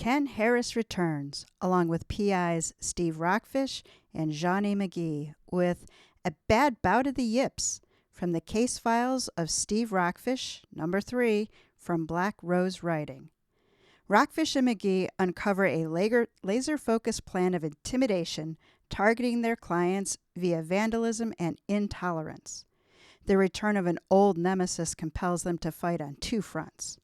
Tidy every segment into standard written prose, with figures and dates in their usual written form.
Ken Harris returns, along with PIs Steve Rockfish and Johnny McGee, with A Bad Bout of the Yips from the case files of Steve Rockfish, number 3, from Black Rose Writing. Rockfish and McGee uncover a laser-focused plan of intimidation targeting their clients via vandalism and intolerance. The return of an old nemesis compels them to fight on 2 fronts.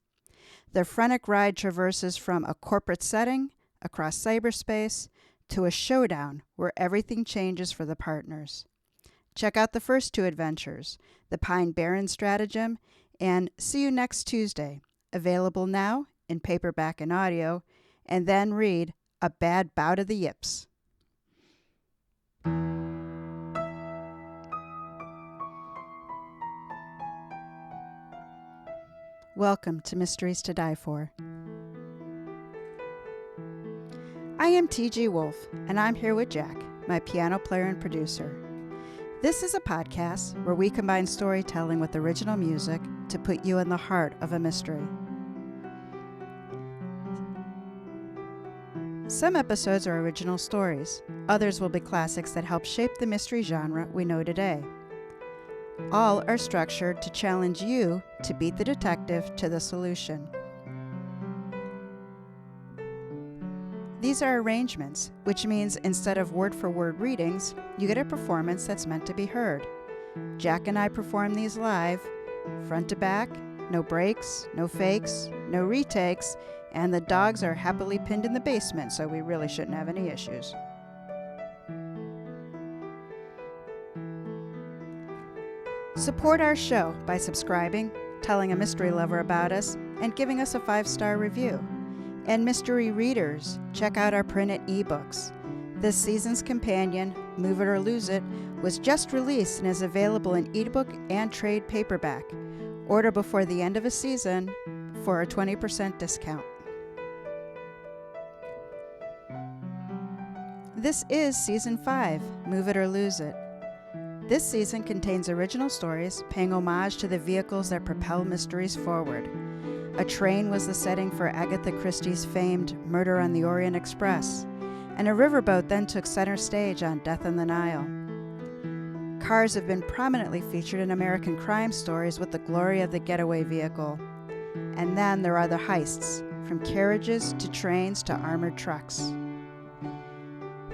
The frenetic ride traverses from a corporate setting across cyberspace to a showdown where everything changes for the partners. Check out the first 2 adventures, The Pine Barren Stratagem and See You Next Tuesday, available now in paperback and audio, and then read A Bad Bout of the Yips. Welcome to Mysteries to Die For. I am TG Wolff, and I'm here with Jack, my piano player and producer. This is a podcast where we combine storytelling with original music to put you in the heart of a mystery. Some episodes are original stories. Others will be classics that help shape the mystery genre we know today. All are structured to challenge you to beat the detective to the solution. These are arrangements, which means instead of word-for-word readings, you get a performance that's meant to be heard. Jack and I perform these live, front to back, no breaks, no fakes, no retakes, and the dogs are happily pinned in the basement, so we really shouldn't have any issues. Support our show by subscribing, telling a mystery lover about us, and giving us a 5-star review. And mystery readers, check out our printed ebooks. This season's companion, Move It or Lose It, was just released and is available in ebook and trade paperback. Order before the end of a season for a 20% discount. This is Season 5, Move It or Lose It. This season contains original stories paying homage to the vehicles that propel mysteries forward. A train was the setting for Agatha Christie's famed Murder on the Orient Express, and a riverboat then took center stage on Death on the Nile. Cars have been prominently featured in American crime stories with the glory of the getaway vehicle. And then there are the heists, from carriages to trains to armored trucks.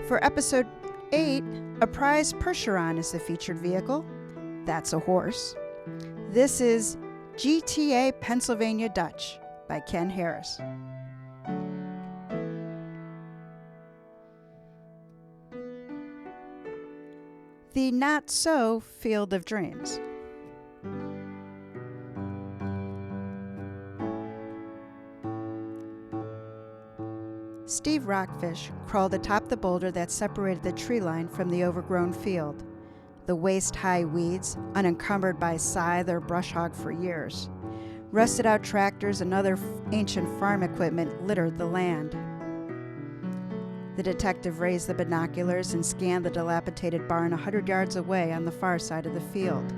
For Episode 8, a prize Percheron is the featured vehicle. That's a horse. This is GTA Pennsylvania Dutch by Ken Harris. The Not-So Field of Dreams. Steve Rockfish crawled atop the boulder that separated the tree line from the overgrown field. The waist-high weeds, unencumbered by scythe or brush hog for years. Rusted-out tractors and other ancient farm equipment littered the land. The detective raised the binoculars and scanned the dilapidated barn 100 yards away on the far side of the field.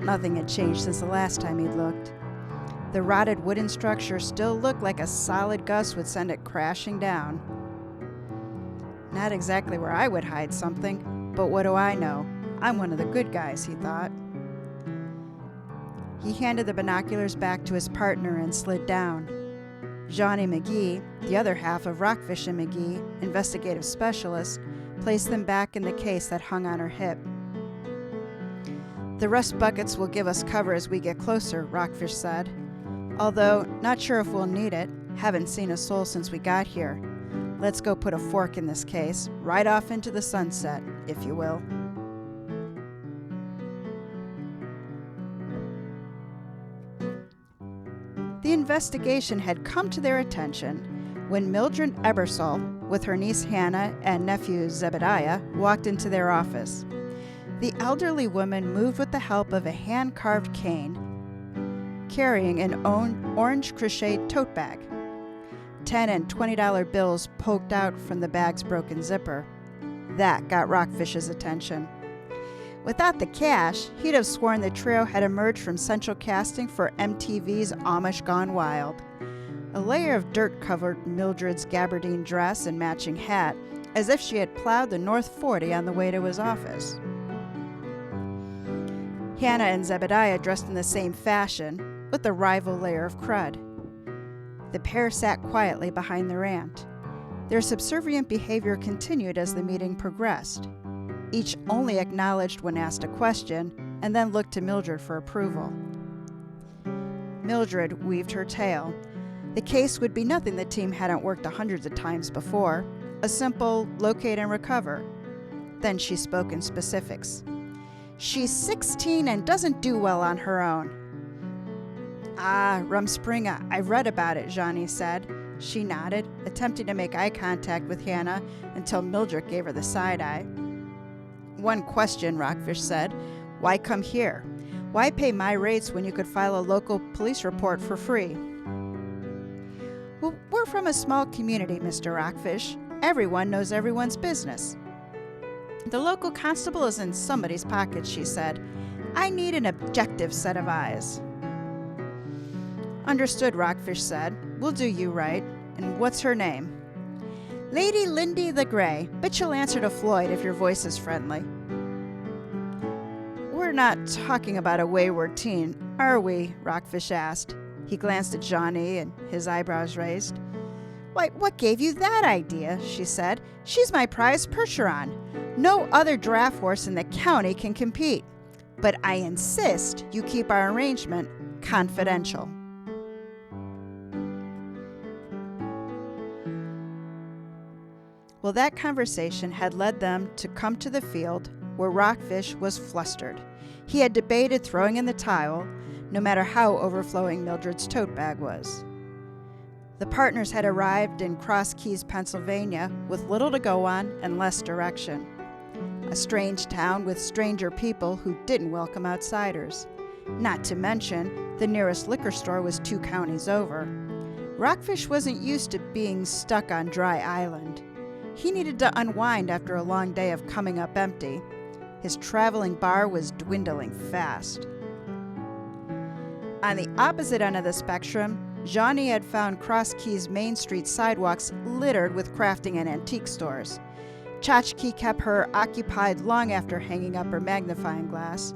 Nothing had changed since the last time he'd looked. The rotted wooden structure still looked like a solid gust would send it crashing down. Not exactly where I would hide something, but what do I know? I'm one of the good guys, he thought. He handed the binoculars back to his partner and slid down. Johnny McGee, the other half of Rockfish and McGee, investigative specialist, placed them back in the case that hung on her hip. The rust buckets will give us cover as we get closer, Rockfish said. Although, not sure if we'll need it. Haven't seen a soul since we got here. Let's go put a fork in this case, right off into the sunset, if you will. The investigation had come to their attention when Mildred Ebersol, with her niece Hannah and nephew Zebediah, walked into their office. The elderly woman moved with the help of a hand-carved cane, carrying an orange crocheted tote bag. $10 and $20 bills poked out from the bag's broken zipper. That got Rockfish's attention. Without the cash, he'd have sworn the trio had emerged from central casting for MTV's Amish Gone Wild. A layer of dirt covered Mildred's gabardine dress and matching hat, as if she had plowed the North 40 on the way to his office. Hannah and Zebediah dressed in the same fashion, with a rival layer of crud. The pair sat quietly behind their aunt. Their subservient behavior continued as the meeting progressed. Each only acknowledged when asked a question, and then looked to Mildred for approval. Mildred weaved her tale. The case would be nothing the team hadn't worked hundreds of times before, a simple locate and recover. Then she spoke in specifics. She's 16 and doesn't do well on her own. Ah, Rumspringa, I read about it, Johnny said. She nodded, attempting to make eye contact with Hannah until Mildred gave her the side eye. One question, Rockfish said. Why come here? Why pay my rates when you could file a local police report for free? Well, we're from a small community, Mr. Rockfish. Everyone knows everyone's business. The local constable is in somebody's pocket, she said. I need an objective set of eyes. Understood, Rockfish said. We'll do you right. And what's her name? Lady Lindy the Grey, but she'll answer to Floyd if your voice is friendly. We're not talking about a wayward teen, are we? Rockfish asked. He glanced at Johnny and his eyebrows raised. Why, what gave you that idea? She said. She's my prize Percheron. No other draft horse in the county can compete. But I insist you keep our arrangement confidential. Well, that conversation had led them to come to the field where Rockfish was flustered. He had debated throwing in the towel, no matter how overflowing Mildred's tote bag was. The partners had arrived in Cross Keys, Pennsylvania, with little to go on and less direction. A strange town with stranger people who didn't welcome outsiders. Not to mention, the nearest liquor store was 2 counties over. Rockfish wasn't used to being stuck on dry island. He needed to unwind after a long day of coming up empty. His traveling bar was dwindling fast. On the opposite end of the spectrum, Johnny had found Cross Keys' Main Street sidewalks littered with crafting and antique stores. Tchotchke kept her occupied long after hanging up her magnifying glass.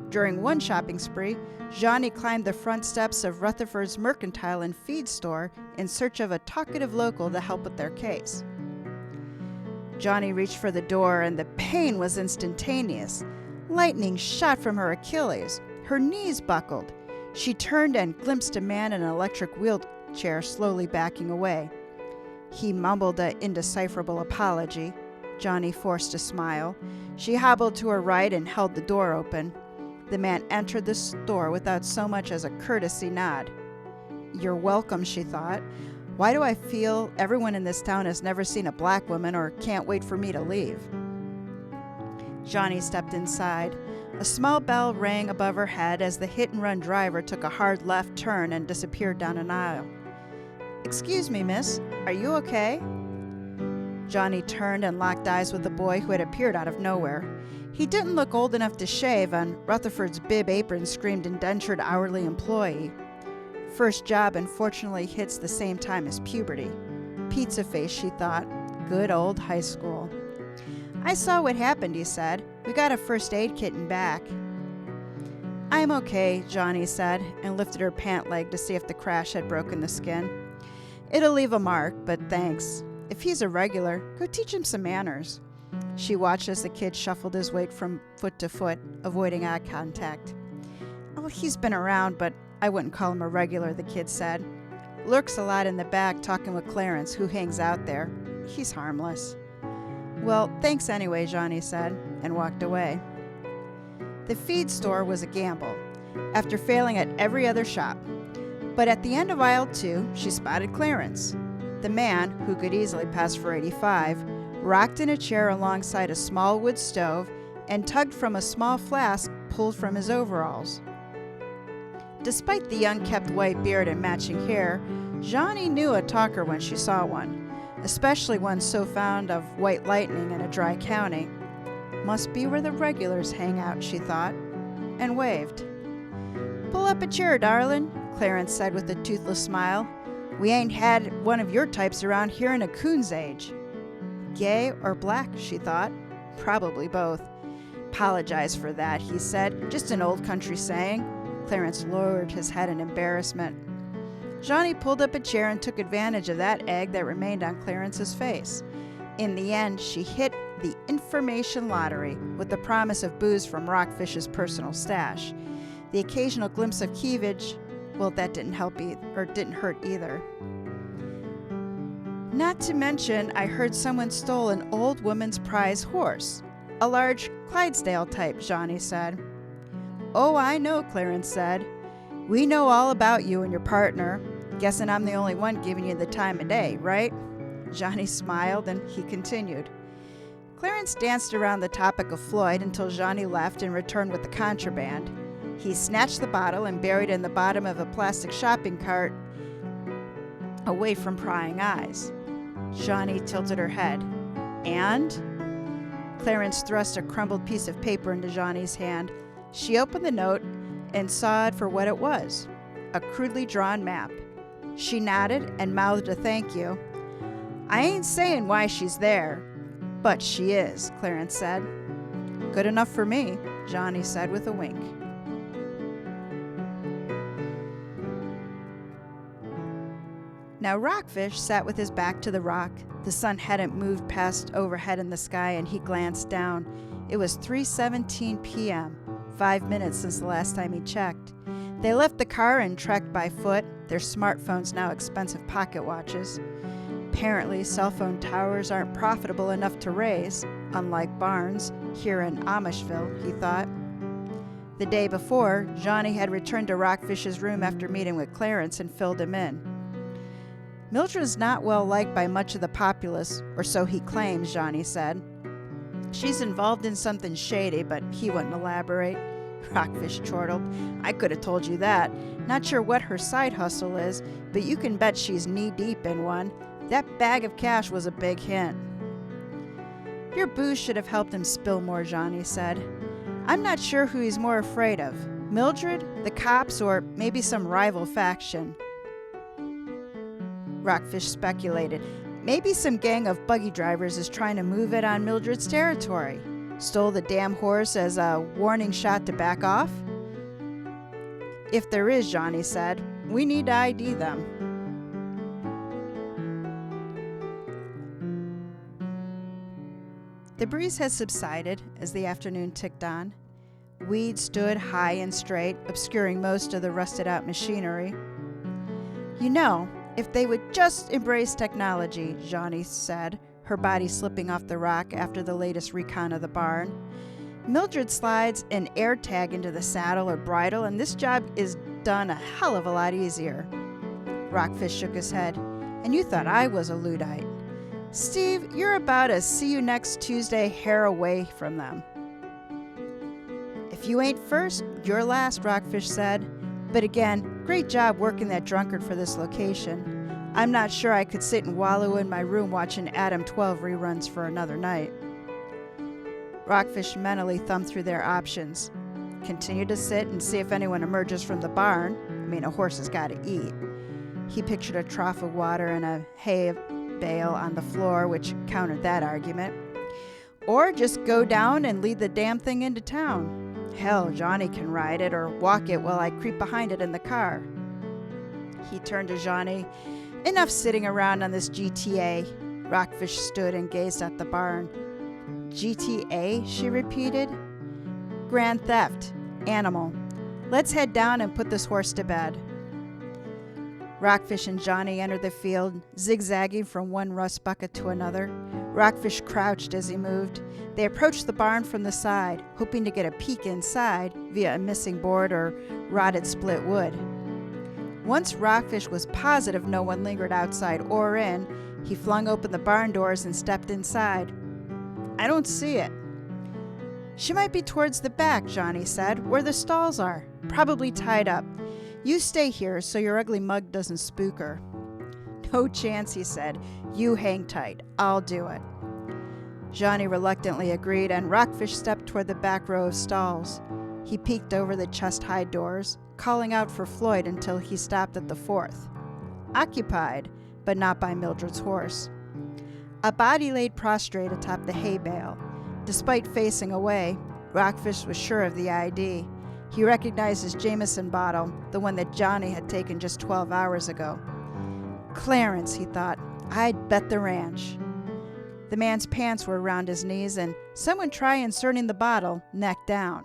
During one shopping spree, Johnny climbed the front steps of Rutherford's Mercantile and Feed store in search of a talkative local to help with their case. Johnny reached for the door, and the pain was instantaneous. Lightning shot from her Achilles. Her knees buckled. She turned and glimpsed a man in an electric wheelchair slowly backing away. He mumbled an indecipherable apology. Johnny forced a smile. She hobbled to her right and held the door open. The man entered the store without so much as a courtesy nod. You're welcome, she thought. Why do I feel everyone in this town has never seen a black woman or can't wait for me to leave? Johnny stepped inside. A small bell rang above her head as the hit-and-run driver took a hard left turn and disappeared down an aisle. Excuse me, miss. Are you okay? Johnny turned and locked eyes with the boy who had appeared out of nowhere. He didn't look old enough to shave, and Rutherford's bib apron screamed indentured hourly employee. First job unfortunately hits the same time as puberty. Pizza face, she thought. Good old high school. I saw what happened, he said. We got a first aid kit and back. I'm okay, Johnny said, and lifted her pant leg to see if the crash had broken the skin. It'll leave a mark, but thanks. If he's a regular, go teach him some manners. She watched as the kid shuffled his weight from foot to foot, avoiding eye contact. Oh, he's been around, but I wouldn't call him a regular, the kid said. Lurks a lot in the back talking with Clarence, who hangs out there. He's harmless. Well, thanks anyway, Johnny said, and walked away. The feed store was a gamble, after failing at every other shop. But at the end of aisle 2, she spotted Clarence. The man, who could easily pass for 85, rocked in a chair alongside a small wood stove and tugged from a small flask pulled from his overalls. Despite the unkempt white beard and matching hair, Johnny knew a talker when she saw one, especially one so fond of white lightning in a dry county. Must be where the regulars hang out, she thought, and waved. Pull up a chair, darling, Clarence said with a toothless smile. We ain't had one of your types around here in a coon's age. Gay or black, she thought. Probably both. Apologize for that, he said. Just an old country saying. Clarence lowered his head in embarrassment. Johnny pulled up a chair and took advantage of that egg that remained on Clarence's face. In the end, she hit the information lottery with the promise of booze from Rockfish's personal stash. The occasional glimpse of cleavage, well, that didn't hurt either. Not to mention, I heard someone stole an old woman's prize horse. A large Clydesdale type, Johnny said. Oh, I know, Clarence said. We know all about you and your partner. Guessing I'm the only one giving you the time of day, right? Johnny smiled and he continued. Clarence danced around the topic of Floyd until Johnny left and returned with the contraband. He snatched the bottle and buried it in the bottom of a plastic shopping cart away from prying eyes. Johnny tilted her head. And? Clarence thrust a crumpled piece of paper into Johnny's hand. She opened the note and saw it for what it was, a crudely drawn map. She nodded and mouthed a thank you. I ain't saying why she's there, but she is, Clarence said. Good enough for me, Johnny said with a wink. Now Rockfish sat with his back to the rock. The sun hadn't moved past overhead in the sky, and he glanced down. It was 3:17 p.m., 5 minutes since the last time he checked. They left the car and trekked by foot, their smartphones now expensive pocket watches. Apparently, cell phone towers aren't profitable enough to raise, unlike barns here in Amishville, he thought. The day before, Johnny had returned to Rockfish's room after meeting with Clarence and filled him in. Mildred's not well liked by much of the populace, or so he claims, Johnny said. She's involved in something shady, but he wouldn't elaborate. Rockfish chortled. I could have told you that. Not sure what her side hustle is, but you can bet she's knee-deep in one. That bag of cash was a big hint. Your booze should have helped him spill more, Johnny said. I'm not sure who he's more afraid of. Mildred, the cops, or maybe some rival faction. Rockfish speculated. Maybe some gang of buggy drivers is trying to move it on Mildred's territory. Stole the damn horse as a warning shot to back off? If there is, Johnny said, we need to ID them. The breeze had subsided as the afternoon ticked on. Weeds stood high and straight, obscuring most of the rusted-out machinery. You know, if they would just embrace technology, Johnny said, her body slipping off the rock after the latest recon of the barn. Mildred slides an air tag into the saddle or bridle, and this job is done a hell of a lot easier. Rockfish shook his head. And you thought I was a Luddite. Steve, you're about a see you next Tuesday hair away from them. If you ain't first, you're last, Rockfish said. But again, great job working that drunkard for this location. I'm not sure I could sit and wallow in my room watching Adam 12 reruns for another night. Rockfish mentally thumbed through their options. Continue to sit and see if anyone emerges from the barn. I mean, a horse has got to eat. He pictured a trough of water and a hay bale on the floor, which countered that argument. Or just go down and lead the damn thing into town. Hell, Johnny can ride it or walk it while I creep behind it in the car. He turned to Johnny. Enough sitting around on this GTA. Rockfish stood and gazed at the barn. GTA, she repeated. Grand theft. Animal. Let's head down and put this horse to bed. Rockfish and Johnny entered the field, zigzagging from one rust bucket to another. Rockfish crouched as he moved. They approached the barn from the side, hoping to get a peek inside via a missing board or rotted split wood. Once Rockfish was positive no one lingered outside or in, he flung open the barn doors and stepped inside. I don't see it. She might be towards the back, Johnny said, where the stalls are, probably tied up. You stay here so your ugly mug doesn't spook her. No chance, he said. You hang tight. I'll do it. Johnny reluctantly agreed, and Rockfish stepped toward the back row of stalls. He peeked over the chest-high doors, calling out for Floyd until he stopped at the fourth. occupied, but not by Mildred's horse. A body laid prostrate atop the hay bale. Despite facing away, Rockfish was sure of the ID. He recognized his Jameson bottle, the one that Johnny had taken just 12 hours ago. Clarence, he thought, I'd bet the ranch. The man's pants were around his knees, and someone tried inserting the bottle neck down.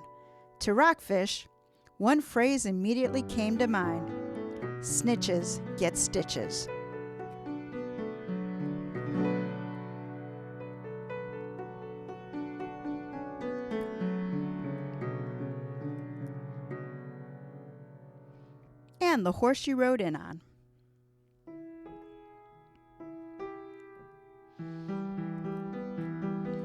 To Rockfish, one phrase immediately came to mind. Snitches get stitches. And the horse you rode in on.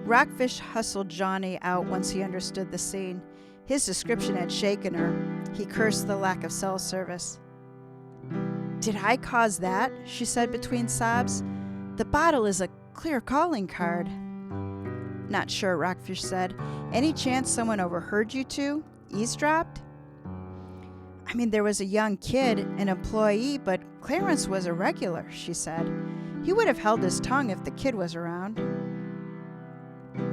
Rockfish hustled Johnny out once he understood the scene. His description had shaken her. He cursed the lack of cell service. Did I cause that? She said between sobs. The bottle is a clear calling card. Not sure, Rockfish said. Any chance someone overheard you two? Eavesdropped? I mean, there was a young kid, an employee, but Clarence was a regular, she said. He would have held his tongue if the kid was around.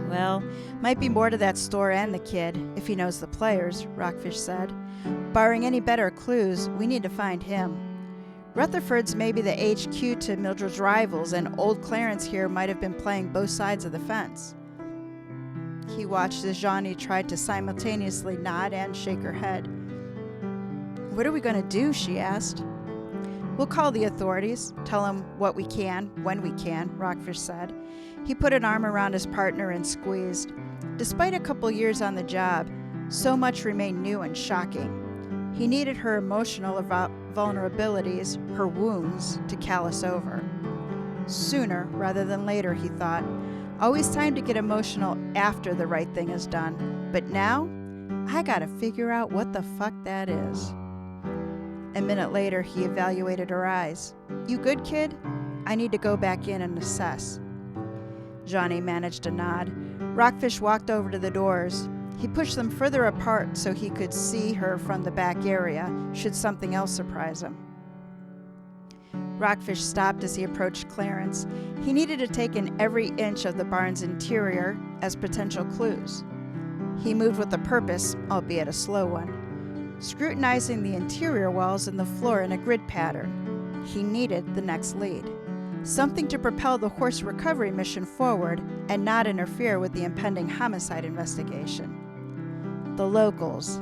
Well, might be more to that store and the kid, if he knows the players, Rockfish said. Barring any better clues, we need to find him. Rutherford's may be the HQ to Mildred's rivals, and old Clarence here might have been playing both sides of the fence. He watched as Johnny tried to simultaneously nod and shake her head. What are we going to do? She asked. We'll call the authorities, tell them what we can, when we can, Rockfish said. He put an arm around his partner and squeezed. Despite a couple years on the job, so much remained new and shocking. He needed her emotional vulnerabilities, her wounds, to callous over. Sooner rather than later, he thought. Always time to get emotional after the right thing is done. But now, I gotta figure out what the fuck that is. A minute later, he evaluated her eyes. You good, kid? I need to go back in and assess. Johnny managed a nod. Rockfish walked over to the doors. He pushed them further apart so he could see her from the back area, should something else surprise him. Rockfish stopped as he approached Clarence. He needed to take in every inch of the barn's interior as potential clues. He moved with a purpose, albeit a slow one, scrutinizing the interior walls and the floor in a grid pattern. He needed the next lead. Something to propel the horse recovery mission forward and not interfere with the impending homicide investigation. The locals.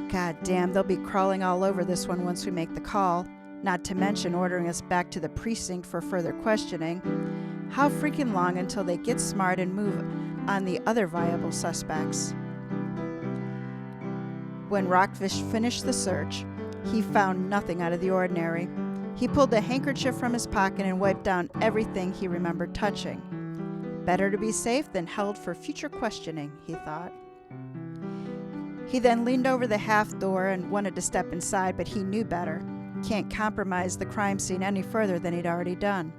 God damn, they'll be crawling all over this one once we make the call, not to mention ordering us back to the precinct for further questioning. How freaking long until they get smart and move on the other viable suspects? When Rockfish finished the search, he found nothing out of the ordinary. He pulled a handkerchief from his pocket and wiped down everything he remembered touching. Better to be safe than held for future questioning, he thought. He then leaned over the half door and wanted to step inside, but he knew better. Can't compromise the crime scene any further than he'd already done.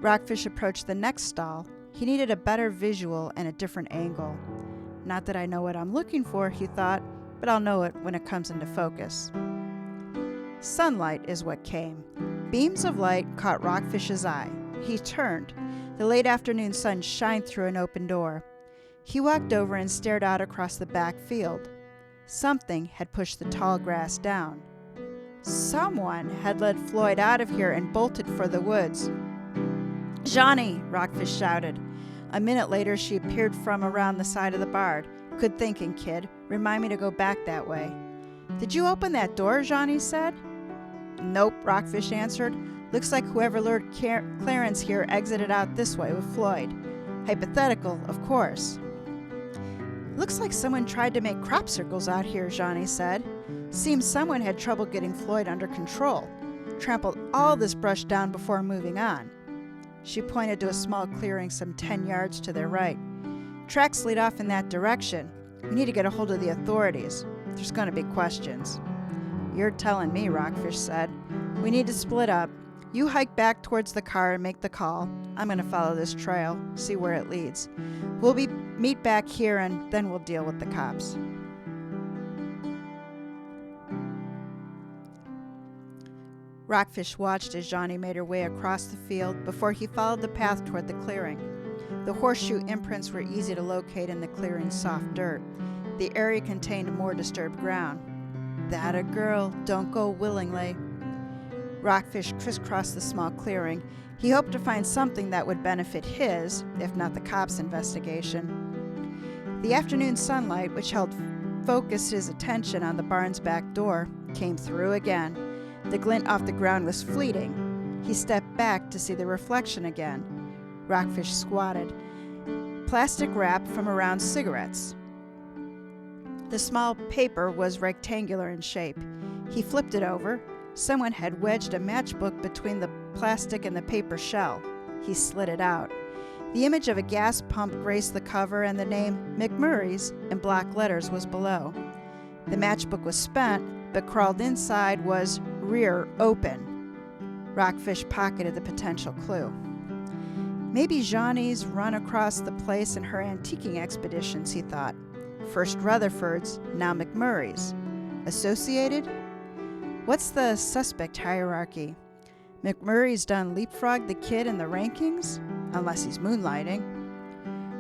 Rockfish approached the next stall. He needed a better visual and a different angle. Not that I know what I'm looking for, he thought, but I'll know it when it comes into focus. Sunlight is what came. Beams of light caught Rockfish's eye. He turned. The late afternoon sun shined through an open door. He walked over and stared out across the back field. Something had pushed the tall grass down. Someone had led Floyd out of here and bolted for the woods. Johnny, Rockfish shouted. A minute later, she appeared from around the side of the barn. Good thinking, kid. Remind me to go back that way. Did you open that door? Johnny said. Nope, Rockfish answered. Looks like whoever lured Clarence here exited out this way with Floyd. Hypothetical, of course. Looks like someone tried to make crop circles out here, Johnny said. Seems someone had trouble getting Floyd under control. Trampled all this brush down before moving on. She pointed to a small clearing some 10 yards to their right. Tracks lead off in that direction. We need to get a hold of the authorities. There's going to be questions. You're telling me, Rockfish said. We need to split up. You hike back towards the car and make the call. I'm going to follow this trail, see where it leads. We'll meet back here and then we'll deal with the cops. Rockfish watched as Johnny made her way across the field before he followed the path toward the clearing. The horseshoe imprints were easy to locate in the clearing's soft dirt. The area contained more disturbed ground. That a girl, don't go willingly. Rockfish crisscrossed the small clearing. He hoped to find something that would benefit his, if not the cops' investigation. The afternoon sunlight, which held focused his attention on the barn's back door, came through again. The glint off the ground was fleeting. He stepped back to see the reflection again. Rockfish squatted. Plastic wrap from around cigarettes. The small paper was rectangular in shape. He flipped it over. Someone had wedged a matchbook between the plastic and the paper shell. He slid it out. The image of a gas pump graced the cover, and the name McMurray's in block letters was below. The matchbook was spent, but crawled inside was rear open. Rockfish pocketed the potential clue. Maybe Johnny's run across the place in her antiquing expeditions, he thought. First Rutherford's, now McMurray's. Associated? What's the suspect hierarchy? McMurray's done leapfrog the kid in the rankings? Unless he's moonlighting.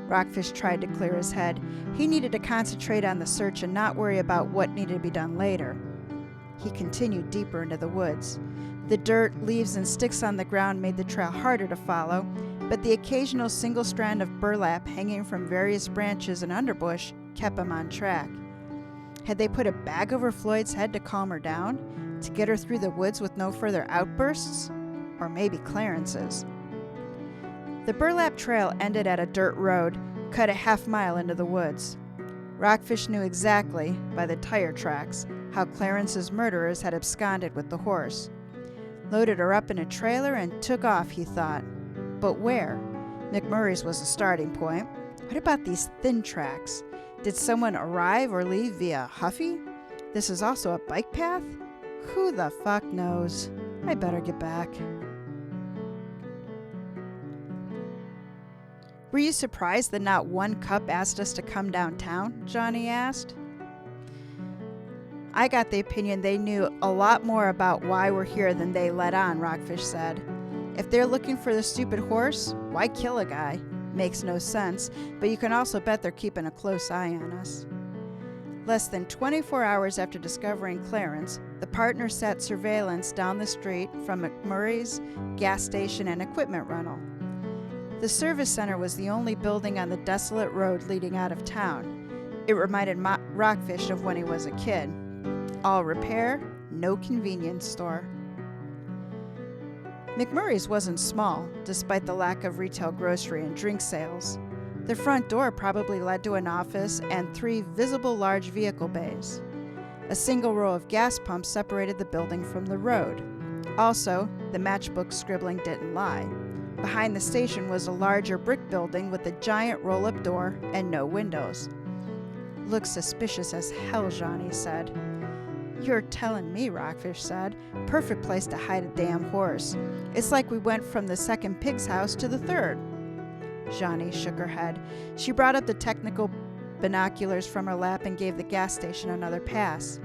Rockfish tried to clear his head. He needed to concentrate on the search and not worry about what needed to be done later. He continued deeper into the woods. The dirt, leaves, and sticks on the ground made the trail harder to follow, but the occasional single strand of burlap hanging from various branches and underbush kept him on track. Had they put a bag over Floyd's head to calm her down? To get her through the woods with no further outbursts? Or maybe Clarence's. The burlap trail ended at a dirt road, cut a half-mile into the woods. Rockfish knew exactly, by the tire tracks, how Clarence's murderers had absconded with the horse. Loaded her up in a trailer and took off, he thought. But where? McMurray's was the starting point. What about these thin tracks? Did someone arrive or leave via Huffy? This is also a bike path? Who the fuck knows? I better get back. Were you surprised that not one cup asked us to come downtown? Johnny asked. I got the opinion they knew a lot more about why we're here than they let on, Rockfish said. If they're looking for the stupid horse, why kill a guy? Makes no sense, but you can also bet they're keeping a close eye on us. Less than 24 hours after discovering Clarence, the partners set surveillance down the street from McMurray's gas station and equipment rental. The service center was the only building on the desolate road leading out of town. It reminded Rockfish of when he was a kid. All repair, no convenience store. McMurray's wasn't small, despite the lack of retail grocery and drink sales. The front door probably led to an office and 3 visible large vehicle bays. A single row of gas pumps separated the building from the road. Also, the matchbook scribbling didn't lie. Behind the station was a larger brick building with a giant roll-up door and no windows. Looks suspicious as hell, Johnny said. You're telling me, Rockfish said. Perfect place to hide a damn horse. It's like we went from the second pig's house to the third. Johnny shook her head. She brought up the technical binoculars from her lap and gave the gas station another pass.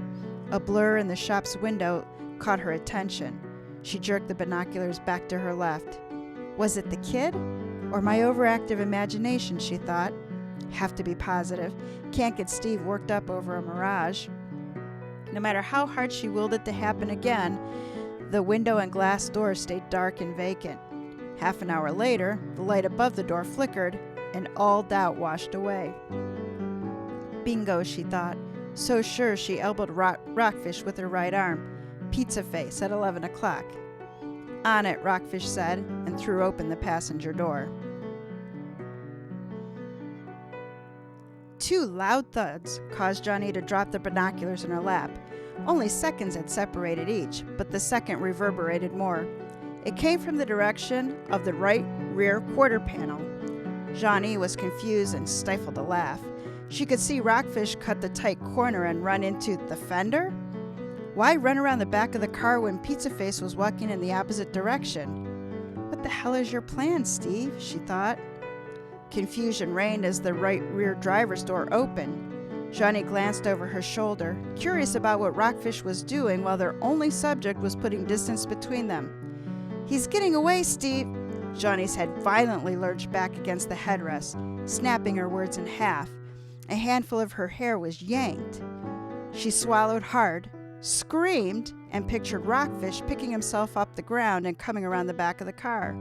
A blur in the shop's window caught her attention. She jerked the binoculars back to her left. Was it the kid? Or my overactive imagination, she thought. Have to be positive. Can't get Steve worked up over a mirage. No matter how hard she willed it to happen again, the window and glass door stayed dark and vacant. Half an hour later, the light above the door flickered, and all doubt washed away. Bingo, she thought. So sure, she elbowed Rockfish with her right arm. Pizza face at 11 o'clock. On it, Rockfish said, and threw open the passenger door. 2 loud thuds caused Johnny to drop the binoculars in her lap. Only seconds had separated each, but the second reverberated more. It came from the direction of the right rear quarter panel. Johnny was confused and stifled a laugh. She could see Rockfish cut the tight corner and run into the fender. Why run around the back of the car when Pizza Face was walking in the opposite direction? What the hell is your plan, Steve? She thought. Confusion reigned as the right rear driver's door opened. Johnny glanced over her shoulder, curious about what Rockfish was doing while their only subject was putting distance between them. "He's getting away, Steve." Johnny's head violently lurched back against the headrest, snapping her words in half. A handful of her hair was yanked. She swallowed hard, screamed, and pictured Rockfish picking himself up the ground and coming around the back of the car.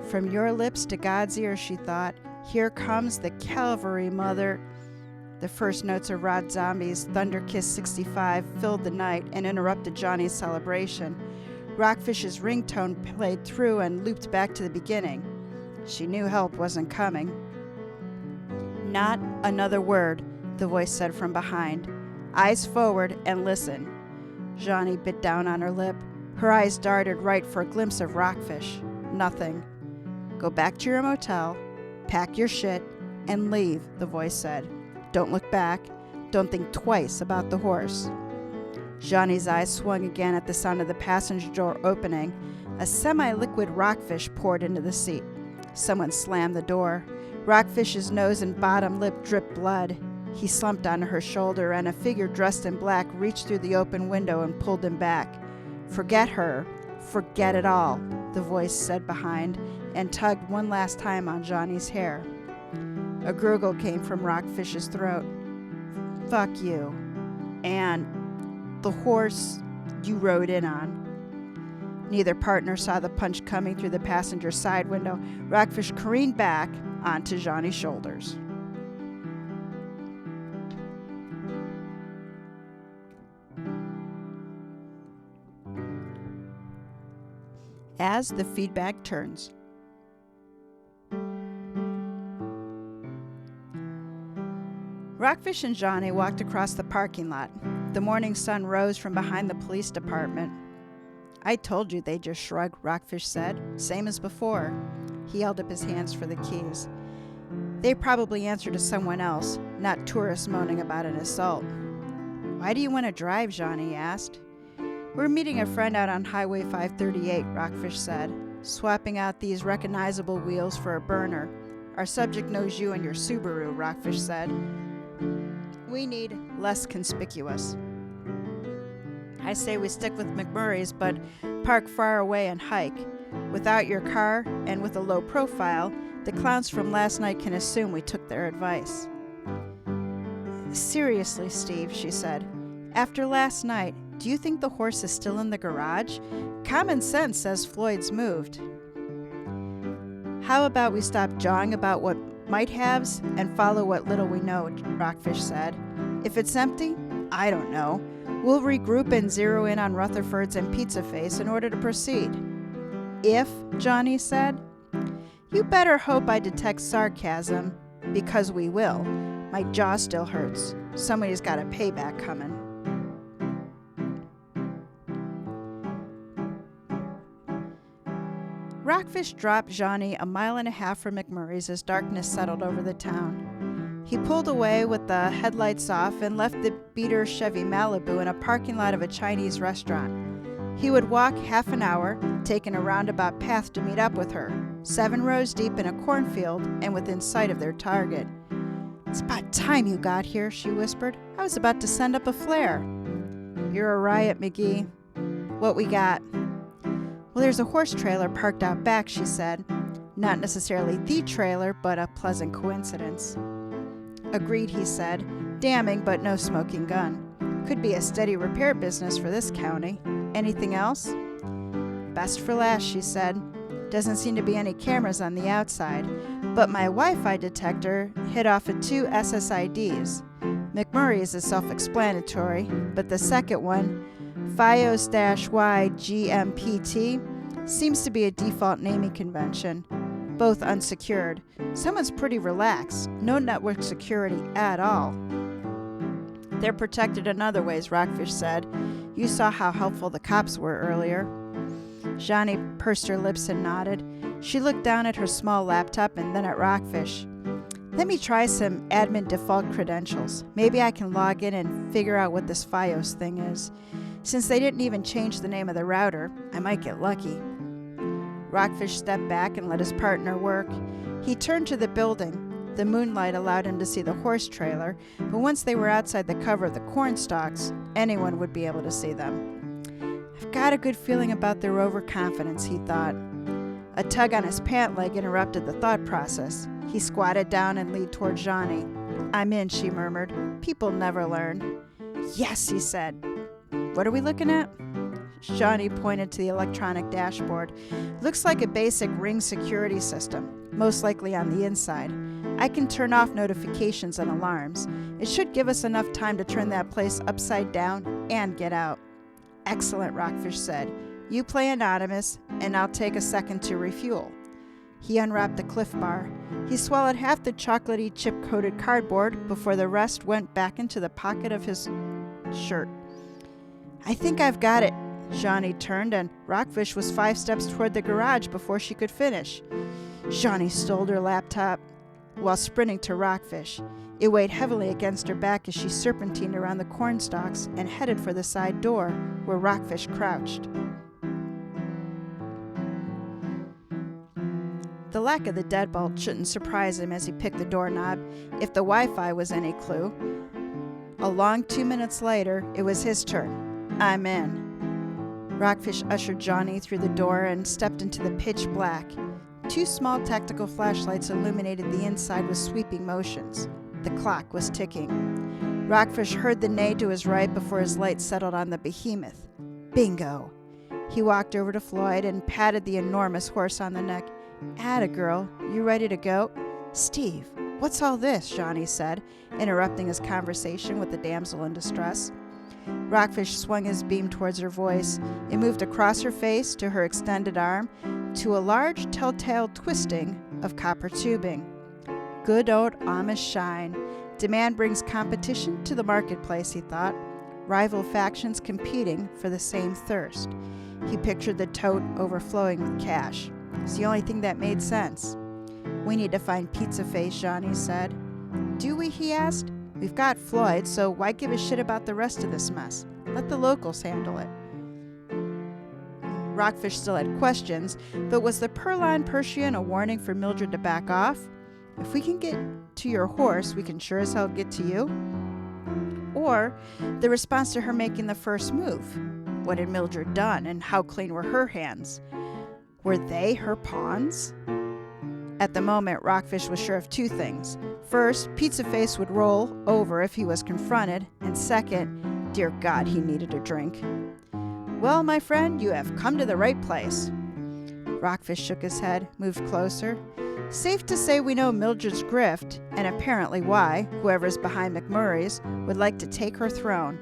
"From your lips to God's ears," she thought. "Here comes the cavalry, mother." The first notes of Rob Zombie's Thunder Kiss 65 filled the night and interrupted Johnny's celebration. Rockfish's ringtone played through and looped back to the beginning. She knew help wasn't coming. "Not another word," the voice said from behind. "Eyes forward and listen." Johnny bit down on her lip. Her eyes darted right for a glimpse of Rockfish. Nothing. "Go back to your motel, pack your shit, and leave," the voice said. "Don't look back. Don't think twice about the horse." Johnny's eyes swung again at the sound of the passenger door opening. A semi-liquid Rockfish poured into the seat. Someone slammed the door. Rockfish's nose and bottom lip dripped blood. He slumped onto her shoulder, and a figure dressed in black reached through the open window and pulled him back. "Forget her. Forget it all," the voice said behind, and tugged one last time on Johnny's hair. A gurgle came from Rockfish's throat. "Fuck you. And the horse you rode in on." Neither partner saw the punch coming through the passenger side window. Rockfish careened back onto Johnny's shoulders. As the feedback turns. Rockfish and Johnny walked across the parking lot. The morning sun rose from behind the police department. "I told you they'd just shrug," Rockfish said. "Same as before." He held up his hands for the keys. "They probably answered to someone else, not tourists moaning about an assault." "Why do you want to drive?" Johnny asked. "We're meeting a friend out on Highway 538, Rockfish said, "swapping out these recognizable wheels for a burner. Our subject knows you and your Subaru," Rockfish said. "We need less conspicuous. I say we stick with McMurray's, but park far away and hike. Without your car and with a low profile, the clowns from last night can assume we took their advice." "Seriously, Steve," she said, "after last night, do you think the horse is still in the garage? Common sense says Floyd's moved." "How about we stop jawing about what might-haves and follow what little we know," Rockfish said. "If it's empty, I don't know. We'll regroup and zero in on Rutherford's and Pizza Face in order to proceed." "If," Johnny said. "You better hope I detect sarcasm, because we will. My jaw still hurts. Somebody's got a payback coming." Rockfish dropped Johnny a mile and a half from McMurray's as darkness settled over the town. He pulled away with the headlights off and left the beater Chevy Malibu in a parking lot of a Chinese restaurant. He would walk half an hour, taking a roundabout path to meet up with her, 7 rows deep in a cornfield and within sight of their target. "It's about time you got here," she whispered. "I was about to send up a flare." "You're a riot, McGee. What we got?" "Well, there's a horse trailer parked out back," she said. "Not necessarily the trailer, but a pleasant coincidence." "Agreed," he said. "Damning, but no smoking gun. Could be a steady repair business for this county. Anything else?" "Best for last," she said. "Doesn't seem to be any cameras on the outside, but my Wi-Fi detector hit off of 2 SSIDs. McMurray's is self-explanatory, but the second one, FiOS-YGMPT, seems to be a default naming convention. Both unsecured. Someone's pretty relaxed. No network security at all." "They're protected in other ways," Rockfish said. "You saw how helpful the cops were earlier." Johnny pursed her lips and nodded. She looked down at her small laptop and then at Rockfish. "Let me try some admin default credentials. Maybe I can log in and figure out what this FiOS thing is. Since they didn't even change the name of the router, I might get lucky." Rockfish stepped back and let his partner work. He turned to the building. The moonlight allowed him to see the horse trailer, but once they were outside the cover of the corn stalks, anyone would be able to see them. I've got a good feeling about their overconfidence, he thought. A tug on his pant leg interrupted the thought process. He squatted down and leaned toward Johnny. I'm in, she murmured. People never learn. Yes, he said. What are we looking at? Johnny pointed to the electronic dashboard. Looks like a basic ring security system, most likely on the inside. I can turn off notifications and alarms. It should give us enough time to turn that place upside down and get out. Excellent, Rockfish said. You play anonymous, and I'll take a second to refuel. He unwrapped the Cliff Bar. He swallowed half the chocolatey chip-coated cardboard before the rest went back into the pocket of his shirt. I think I've got it. Johnny turned, and Rockfish was 5 steps toward the garage before she could finish. Johnny stole her laptop while sprinting to Rockfish. It weighed heavily against her back as she serpentined around the corn stalks and headed for the side door, where Rockfish crouched. The lack of the deadbolt shouldn't surprise him as he picked the doorknob, if the Wi-Fi was any clue. A long 2 minutes later, it was his turn. I'm in. Rockfish ushered Johnny through the door and stepped into the pitch black. 2 small tactical flashlights illuminated the inside with sweeping motions. The clock was ticking. Rockfish heard the neigh to his right before his light settled on the behemoth. Bingo! He walked over to Floyd and patted the enormous horse on the neck. Atta girl, you ready to go? Steve, what's all this? Johnny said, interrupting his conversation with the damsel in distress. Rockfish swung his beam towards her voice. It moved across her face to her extended arm to a large telltale twisting of copper tubing. Good old Amish shine. Demand brings competition to the marketplace, he thought. Rival factions competing for the same thirst. He pictured the tote overflowing with cash. It's the only thing that made sense. We need to find Pizza Face, Johnny said. Do we? He asked. We've got Floyd, so why give a shit about the rest of this mess? Let the locals handle it. Rockfish still had questions, but was the Purloin Persian a warning for Mildred to back off? If we can get to your horse, we can sure as hell get to you. Or the response to her making the first move. What had Mildred done, and how clean were her hands? Were they her pawns? At the moment, Rockfish was sure of 2 things. First, Pizza Face would roll over if he was confronted, and second, dear God, he needed a drink. Well, my friend, you have come to the right place. Rockfish shook his head, moved closer. Safe to say we know Mildred's grift, and apparently why, whoever's behind McMurray's, would like to take her throne.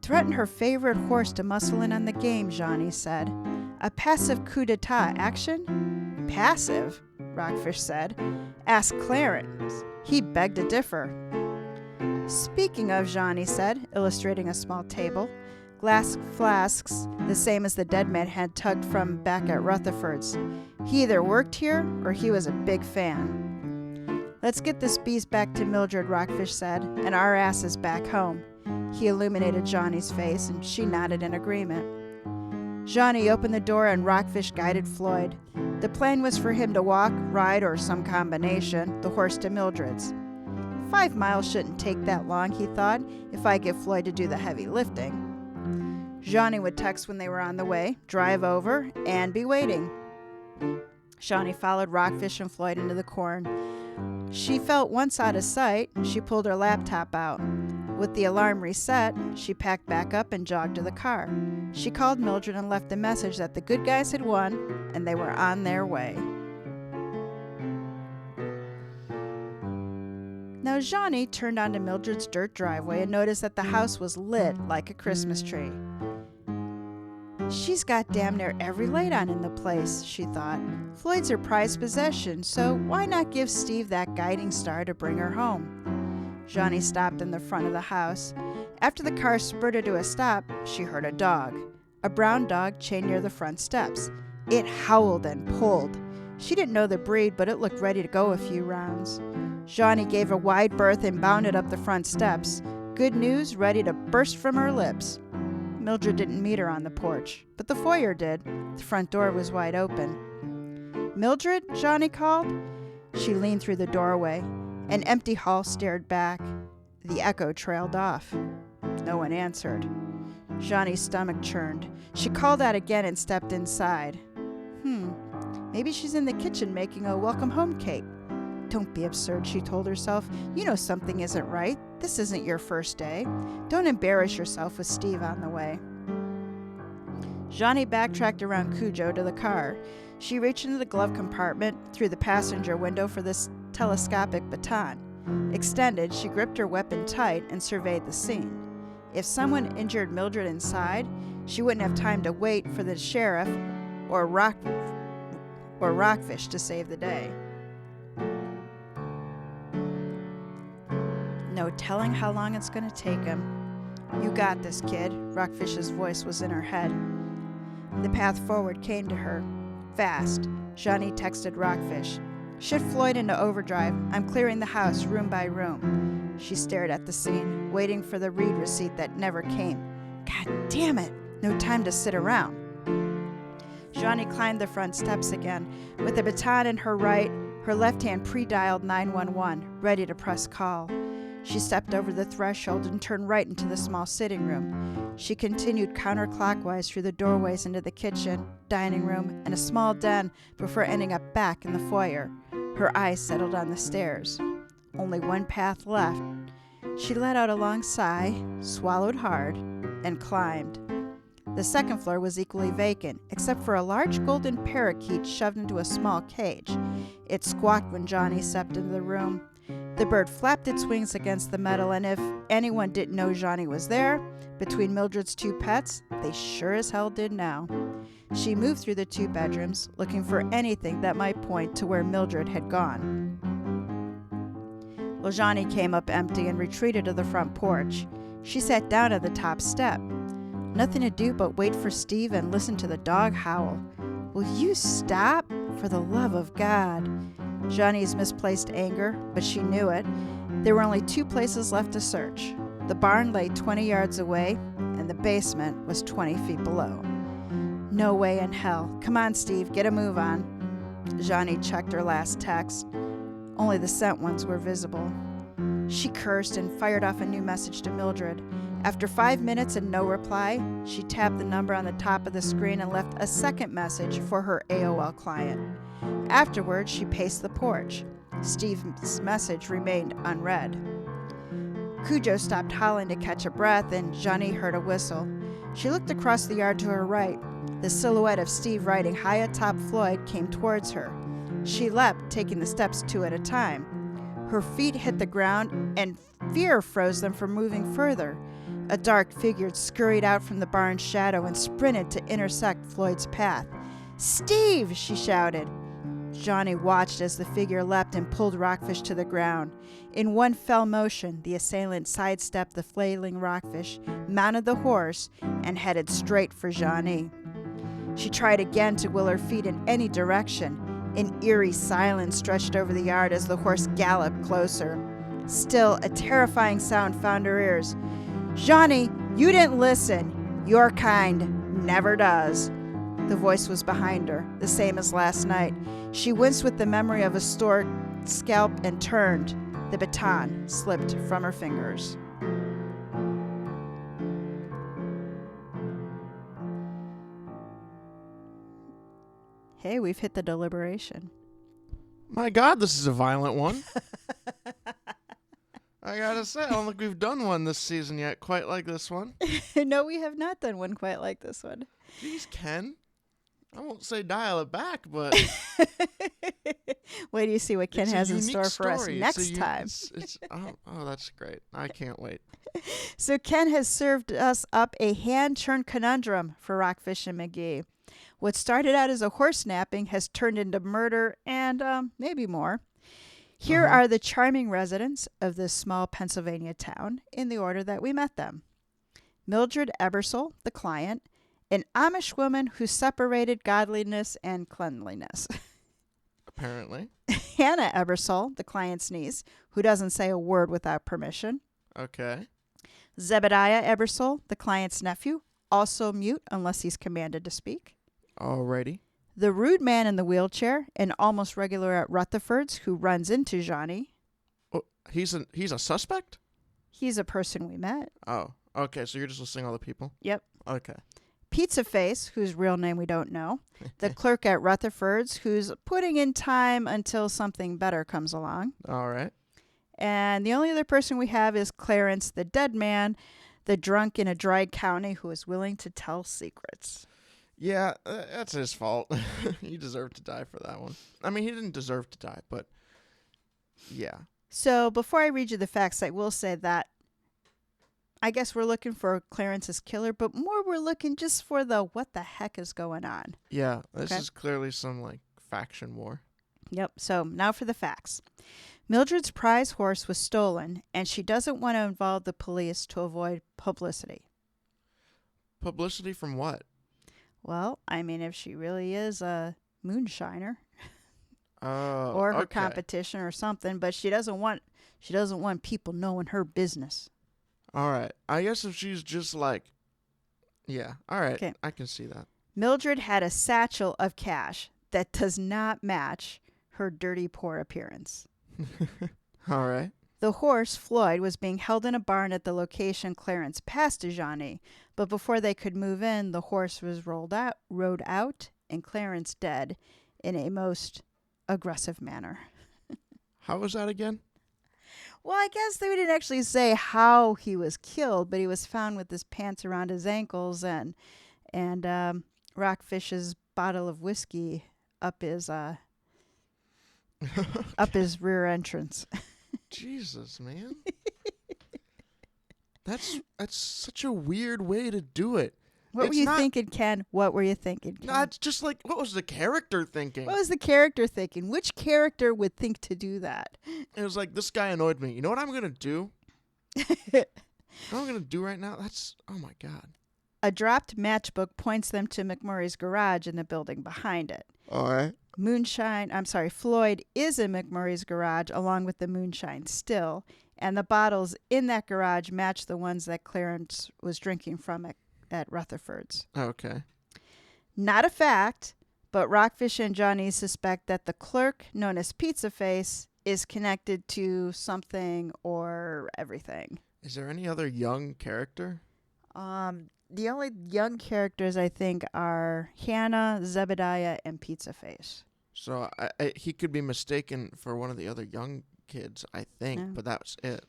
Threaten her favorite horse to muscle in on the game, Johnny said. A passive coup d'etat action? Passive, Rockfish said. Ask Clarence. He begged to differ. Speaking of, Johnny said, illustrating a small table. Glass flasks, the same as the dead man had tugged from back at Rutherford's. He either worked here, or he was a big fan. Let's get this beast back to Mildred, Rockfish said, and our asses back home. He illuminated Johnny's face, and she nodded in agreement. Johnny opened the door, and Rockfish guided Floyd. The plan was for him to walk, ride, or some combination, the horse to Mildred's. 5 miles shouldn't take that long, he thought, if I get Floyd to do the heavy lifting. Johnny would text when they were on the way, drive over, and be waiting. Johnny followed Rockfish and Floyd into the corn. She felt once out of sight, she pulled her laptop out. With the alarm reset, she packed back up and jogged to the car. She called Mildred and left a message that the good guys had won, and they were on their way. Now Johnny turned onto Mildred's dirt driveway and noticed that the house was lit like a Christmas tree. She's got damn near every light on in the place, she thought. Floyd's her prized possession, so why not give Steve that guiding star to bring her home? Johnny stopped in the front of the house. After the car spurted to a stop, she heard a dog. A brown dog chained near the front steps. It howled and pulled. She didn't know the breed, but it looked ready to go a few rounds. Johnny gave a wide berth and bounded up the front steps. Good news ready to burst from her lips. Mildred didn't meet her on the porch, but the foyer did. The front door was wide open. Mildred, Johnny called. She leaned through the doorway. An empty hall stared back. The echo trailed off. No one answered. Johnny's stomach churned. She called out again and stepped inside. Maybe she's in the kitchen making a welcome home cake. Don't be absurd, she told herself. You know something isn't right. This isn't your first day. Don't embarrass yourself with Steve on the way. Johnny backtracked around Cujo to the car. She reached into the glove compartment through the passenger window for this telescopic baton. Extended, she gripped her weapon tight and surveyed the scene. If someone injured Mildred inside, she wouldn't have time to wait for the sheriff or Rockfish to save the day. No telling how long it's going to take him. You got this, kid. Rockfish's voice was in her head. The path forward came to her. Fast. Johnny texted Rockfish. Shift Floyd into overdrive. I'm clearing the house room by room. She stared at the scene, waiting for the read receipt that never came. God damn it! No time to sit around. Johnny climbed the front steps again. With the baton in her right, her left hand pre-dialed 911, ready to press call. She stepped over the threshold and turned right into the small sitting room. She continued counterclockwise through the doorways into the kitchen, dining room, and a small den before ending up back in the foyer. Her eyes settled on the stairs. Only one path left. She let out a long sigh, swallowed hard, and climbed. The second floor was equally vacant, except for a large golden parakeet shoved into a small cage. It squawked when Johnny stepped into the room. The bird flapped its wings against the metal, and if anyone didn't know Johnny was there, between Mildred's two pets, they sure as hell did now. She moved through the two bedrooms, looking for anything that might point to where Mildred had gone. Well, Johnny came up empty and retreated to the front porch. She sat down at the top step. Nothing to do but wait for Steve and listen to the dog howl. Will you stop? For the love of God. Johnny's misplaced anger, but she knew it. There were only two places left to search. The barn lay 20 yards away, and the basement was 20 feet below. No way in hell. Come on, Steve, get a move on. Johnny checked her last text. Only the sent ones were visible. She cursed and fired off a new message to Mildred. After 5 minutes and no reply, she tapped the number on the top of the screen and left a second message for her AOL client. Afterwards, she paced the porch. Steve's message remained unread. Cujo stopped howling to catch a breath, and Johnny heard a whistle. She looked across the yard to her right. The silhouette of Steve riding high atop Floyd came towards her. She leapt, taking the steps two at a time. Her feet hit the ground, and fear froze them from moving further. A dark figure scurried out from the barn's shadow and sprinted to intersect Floyd's path. "Steve!" she shouted. Johnny watched as the figure leapt and pulled Rockfish to the ground. In one fell motion, the assailant sidestepped the flailing Rockfish, mounted the horse, and headed straight for Johnny. She tried again to will her feet in any direction. An eerie silence stretched over the yard as the horse galloped closer. Still, a terrifying sound found her ears. "Johnny, you didn't listen. Your kind never does." The voice was behind her, the same as last night. She winced with the memory of a stork scalp and turned. The baton slipped from her fingers. Hey, we've hit the deliberation. My God, this is a violent one. I gotta say, I don't think we've done one this season yet quite like this one. No, we have not done one quite like this one. Jeez, Ken. I won't say dial it back, but... Wait till you see what Ken has in store for us next time. Oh, that's great. I can't wait. So Ken has served us up a hand-churned conundrum for Rockfish and McGee. What started out as a horse snapping has turned into murder and maybe more. Here are the charming residents of this small Pennsylvania town in the order that we met them. Mildred Ebersole, the client, an Amish woman who separated godliness and cleanliness. Apparently. Hannah Ebersole, the client's niece, who doesn't say a word without permission. Okay. Zebediah Ebersole, the client's nephew, also mute unless he's commanded to speak. Alrighty. The rude man in the wheelchair, an almost regular at Rutherford's who runs into Johnny. Oh, he's a suspect? He's a person we met. Oh, okay. So you're just listing all the people? Yep. Okay. Pizza Face, whose real name we don't know. The clerk at Rutherford's, who's putting in time until something better comes along. All right. And the only other person we have is Clarence, the dead man, the drunk in a dry county who is willing to tell secrets. Yeah, that's his fault. He deserved to die for that one. I mean, he didn't deserve to die, but yeah. So before I read you the facts, I will say that I guess we're looking for Clarence's killer, but more we're looking just for the what the heck is going on. Yeah, this is clearly some, like, faction war. Yep. So now for the facts. Mildred's prize horse was stolen, and she doesn't want to involve the police to avoid publicity. Publicity from what? Well, I mean, if she really is a moonshiner Oh, or her okay. competition or something, but she doesn't want people knowing her business. All right. I guess if she's just like, yeah. All right. 'Kay. I can see that. Mildred had a satchel of cash that does not match her dirty, poor appearance. All right. The horse, Floyd, was being held in a barn at the location Clarence passed to Johnny, but before they could move in, the horse was rode out, and Clarence dead in a most aggressive manner. How was that again? Well, I guess they didn't actually say how he was killed, but he was found with his pants around his ankles and Rockfish's bottle of whiskey up his rear entrance. Jesus, man. That's such a weird way to do it. What were you thinking, Ken? What were you thinking, Ken? No, it's just like, what was the character thinking? What was the character thinking? Which character would think to do that? It was like, this guy annoyed me. You know what I'm going to do? You know what I'm going to do right now? Oh my God. A dropped matchbook points them to McMurray's garage in the building behind it. All right. Floyd is in McMurray's garage along with the moonshine still, and the bottles in that garage match the ones that Clarence was drinking from at Rutherford's. Okay. Not a fact, but Rockfish and Johnny suspect that the clerk, known as Pizza Face, is connected to something or everything. Is there any other young character? The only young characters, I think, are Hannah, Zebediah, and Pizza Face. So he could be mistaken for one of the other young kids, I think, but that was it.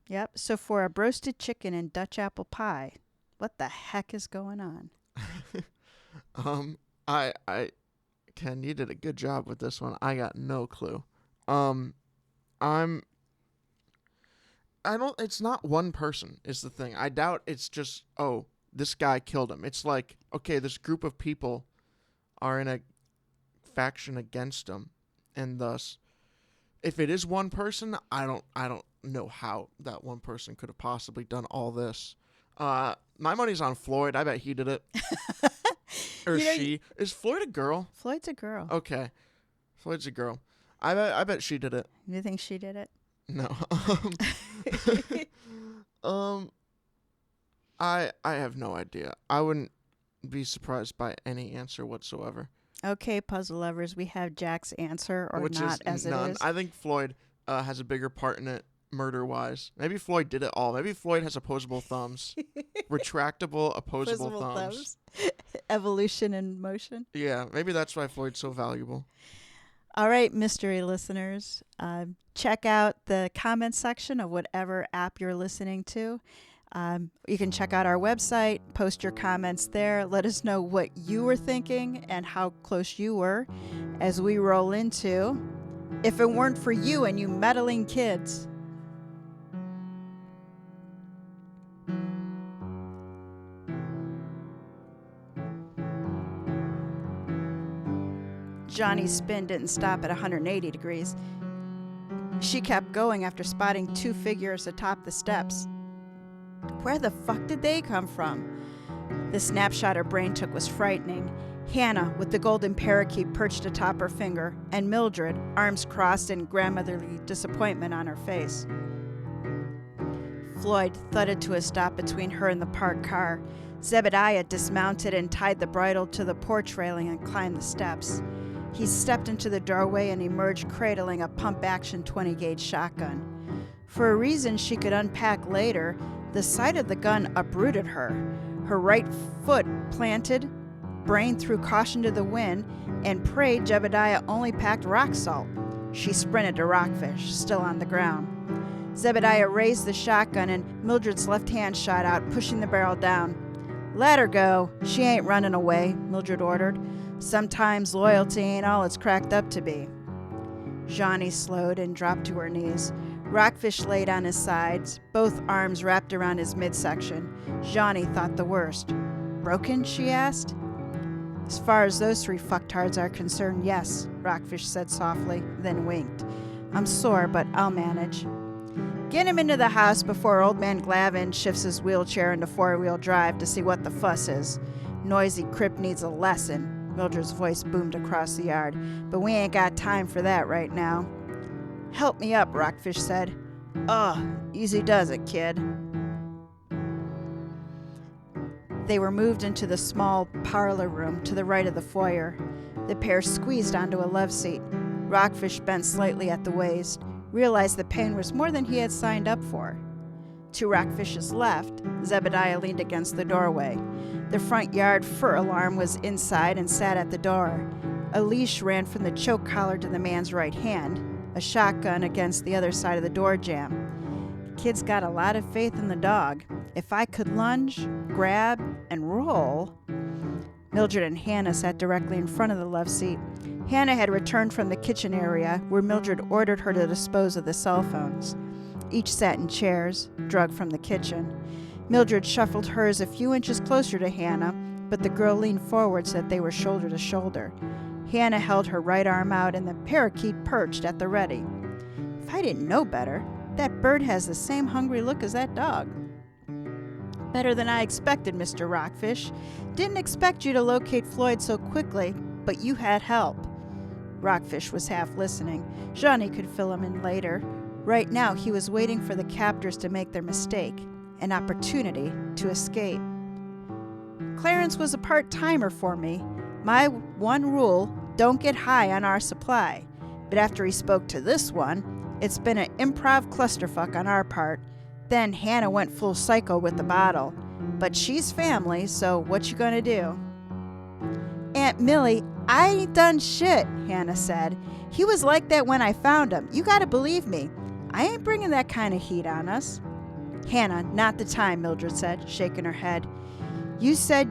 Yep. So for a roasted chicken and Dutch apple pie, what the heck is going on? Ken, you did a good job with this one. I got no clue. It's not one person is the thing. I doubt it's just, this guy killed him. It's like, okay, this group of people are in a faction against him, and thus, if it is one person, I don't know how that one person could have possibly done all this. My money's on Floyd. I bet he did it. Or she. Is Floyd a girl? Floyd's a girl. Okay. Floyd's a girl. I bet she did it. You think she did it? No. I have no idea. I wouldn't be surprised by any answer whatsoever. Okay, puzzle lovers, we have Jack's answer, or Which not is as none. it is. I think Floyd has a bigger part in it, murder-wise. Maybe Floyd did it all. Maybe Floyd has opposable thumbs. Retractable, opposable thumbs. Evolution in motion. Yeah, maybe that's why Floyd's so valuable. All right, mystery listeners, check out the comment section of whatever app you're listening to. You can check out our website, post your comments there. Let us know what you were thinking and how close you were as we roll into If It Weren't for You and You Meddling Kids. Johnny's spin didn't stop at 180 degrees. She kept going after spotting two figures atop the steps. Where the fuck did they come from? The snapshot her brain took was frightening. Hannah, with the golden parakeet perched atop her finger, and Mildred, arms crossed in grandmotherly disappointment on her face. Floyd thudded to a stop between her and the parked car. Zebediah dismounted and tied the bridle to the porch railing and climbed the steps. He stepped into the doorway and emerged cradling a pump-action 20-gauge shotgun. For a reason she could unpack later, the sight of the gun uprooted her. Her right foot planted, brain threw caution to the wind, and prayed Zebediah only packed rock salt. She sprinted to Rockfish, still on the ground. Zebediah raised the shotgun and Mildred's left hand shot out, pushing the barrel down. "Let her go. She ain't running away," Mildred ordered. "Sometimes loyalty ain't all it's cracked up to be." Johnny slowed and dropped to her knees. Rockfish laid on his sides, both arms wrapped around his midsection. Johnny thought the worst. "Broken?" she asked. "As far as those 3 fucktards are concerned, yes," Rockfish said softly, then winked. "I'm sore, but I'll manage. Get him into the house before old man Glavin shifts his wheelchair into 4-wheel drive to see what the fuss is. Noisy crip needs a lesson." Mildred's voice boomed across the yard. "But we ain't got time for that right now." "Help me up," Rockfish said. "Ugh, easy does it, kid." They were moved into the small parlor room to the right of the foyer. The pair squeezed onto a love seat. Rockfish bent slightly at the waist, realized the pain was more than he had signed up for. To Rockfish's left, Zebediah leaned against the doorway. The front yard fur alarm was inside and sat at the door. A leash ran from the choke collar to the man's right hand, a shotgun against the other side of the door jamb. Kid's got a lot of faith in the dog. If I could lunge, grab, and roll. Mildred and Hannah sat directly in front of the love seat. Hannah had returned from the kitchen area, where Mildred ordered her to dispose of the cell phones. Each sat in chairs, drugged from the kitchen. Mildred shuffled hers a few inches closer to Hannah, but the girl leaned forward so that they were shoulder to shoulder. Hannah held her right arm out, and the parakeet perched at the ready. "If I didn't know better, that bird has the same hungry look as that dog." "Better than I expected, Mr. Rockfish. Didn't expect you to locate Floyd so quickly, but you had help." Rockfish was half listening. Johnny could fill him in later. Right now, he was waiting for the captors to make their mistake, an opportunity to escape. "Clarence was a part-timer for me. My one rule, don't get high on our supply. But after he spoke to this one, it's been an improv clusterfuck on our part. Then Hannah went full psycho with the bottle. But she's family, so what you gonna do?" "Aunt Millie, I ain't done shit," Hannah said. "He was like that when I found him. You gotta believe me. I ain't bringing that kind of heat on us." "Hannah, not the time," Mildred said, shaking her head. You said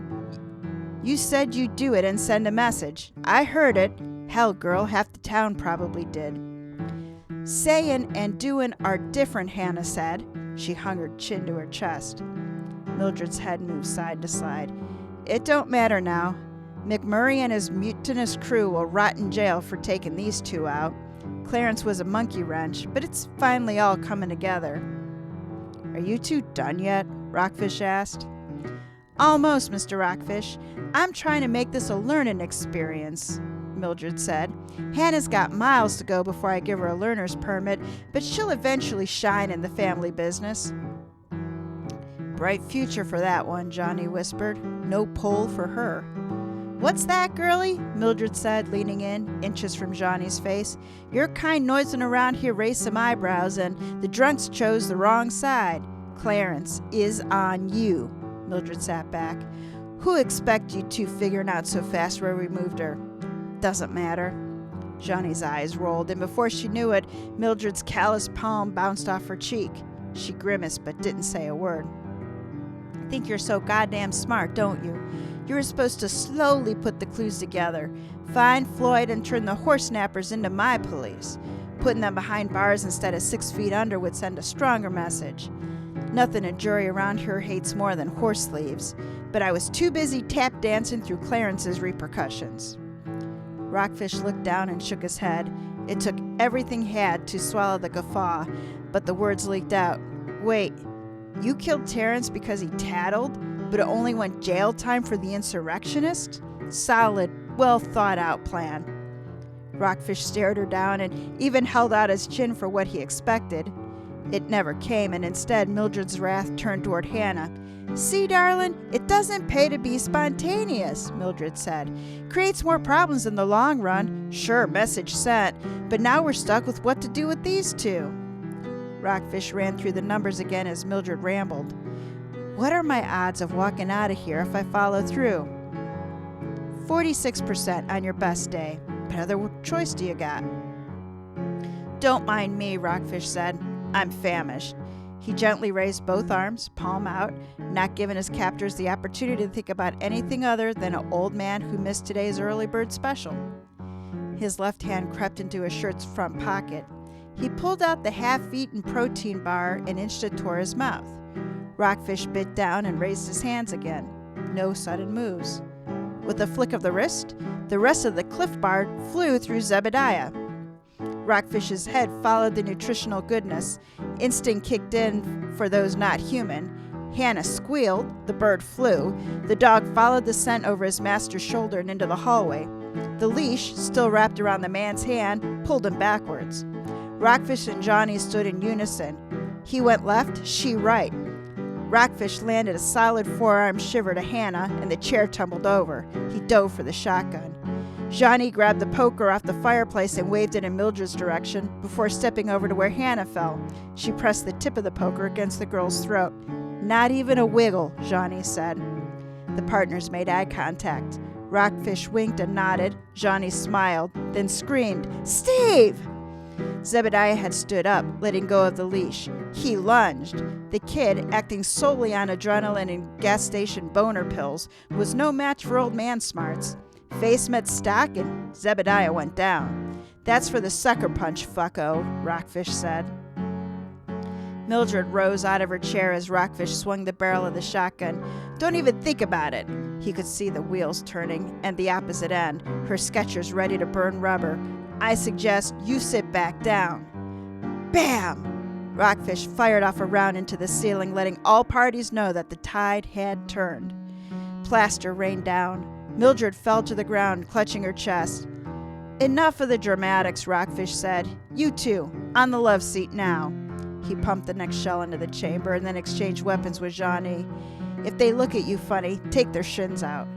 you'd do it and send a message. I heard it. Hell, girl, half the town probably did." "Saying and doing are different," Hannah said. She hung her chin to her chest. Mildred's head moved side to side. "It don't matter now. McMurray and his mutinous crew will rot in jail for taking these 2 out. Clarence was a monkey wrench, but it's finally all coming together." "Are you 2 done yet?" Rockfish asked. "Almost, Mr. Rockfish. I'm trying to make this a learning experience," Mildred said. "Hannah's got miles to go before I give her a learner's permit, but she'll eventually shine in the family business." "Bright future for that one," Johnny whispered. "No pole for her." "What's that, girlie?" Mildred said, leaning in, inches from Johnny's face. "Your kind noising around here raised some eyebrows, and the drunks chose the wrong side. Clarence is on you." Mildred sat back. "Who expect you 2 figuring out so fast where we moved her?" "Doesn't matter." Johnny's eyes rolled, and before she knew it, Mildred's calloused palm bounced off her cheek. She grimaced but didn't say a word. "Think you're so goddamn smart, don't you? You were supposed to slowly put the clues together, find Floyd and turn the horse snappers into my police. Putting them behind bars instead of 6 feet under would send a stronger message. Nothing a jury around here hates more than horse thieves, but I was too busy tap dancing through Clarence's repercussions." Rockfish looked down and shook his head. It took everything he had to swallow the guffaw, but the words leaked out. "Wait, you killed Terrence because he tattled, but it only went jail time for the insurrectionist? Solid, well-thought-out plan." Rockfish stared her down and even held out his chin for what he expected. It never came, and instead Mildred's wrath turned toward Hannah. "See, darling, it doesn't pay to be spontaneous," Mildred said. "Creates more problems in the long run. Sure, message sent, but now we're stuck with what to do with these two." Rockfish ran through the numbers again as Mildred rambled. "What are my odds of walking out of here if I follow through?" 46% on your best day. What other choice do you got?" "Don't mind me," Rockfish said. "I'm famished." He gently raised both arms, palm out, not giving his captors the opportunity to think about anything other than an old man who missed today's early bird special. His left hand crept into his shirt's front pocket. He pulled out the half-eaten protein bar and inched it toward his mouth. Rockfish bit down and raised his hands again. No sudden moves. With a flick of the wrist, the rest of the Cliff Bar flew through Zebediah. Rockfish's head followed the nutritional goodness. Instinct kicked in for those not human. Hannah squealed. The bird flew. The dog followed the scent over his master's shoulder and into the hallway. The leash, still wrapped around the man's hand, pulled him backwards. Rockfish and Johnny stood in unison. He went left, she right. Rockfish landed a solid forearm shiver to Hannah, and the chair tumbled over. He dove for the shotgun. Johnny grabbed the poker off the fireplace and waved it in Mildred's direction before stepping over to where Hannah fell. She pressed the tip of the poker against the girl's throat. "Not even a wiggle," Johnny said. The partners made eye contact. Rockfish winked and nodded. Johnny smiled, then screamed, "Steve!" Zebediah had stood up, letting go of the leash. He lunged. The kid, acting solely on adrenaline and gas station boner pills, was no match for old man smarts. Face met stock, and Zebediah went down. "That's for the sucker punch, fucko," Rockfish said. Mildred rose out of her chair as Rockfish swung the barrel of the shotgun. "Don't even think about it." He could see the wheels turning, and the opposite end, her Skechers ready to burn rubber. "I suggest you sit back down." Bam! Rockfish fired off a round into the ceiling, letting all parties know that the tide had turned. Plaster rained down. Mildred fell to the ground, clutching her chest. "Enough of the dramatics," Rockfish said. "You two, on the love seat now." He pumped the next shell into the chamber and then exchanged weapons with Johnny. "If they look at you funny, take their shins out."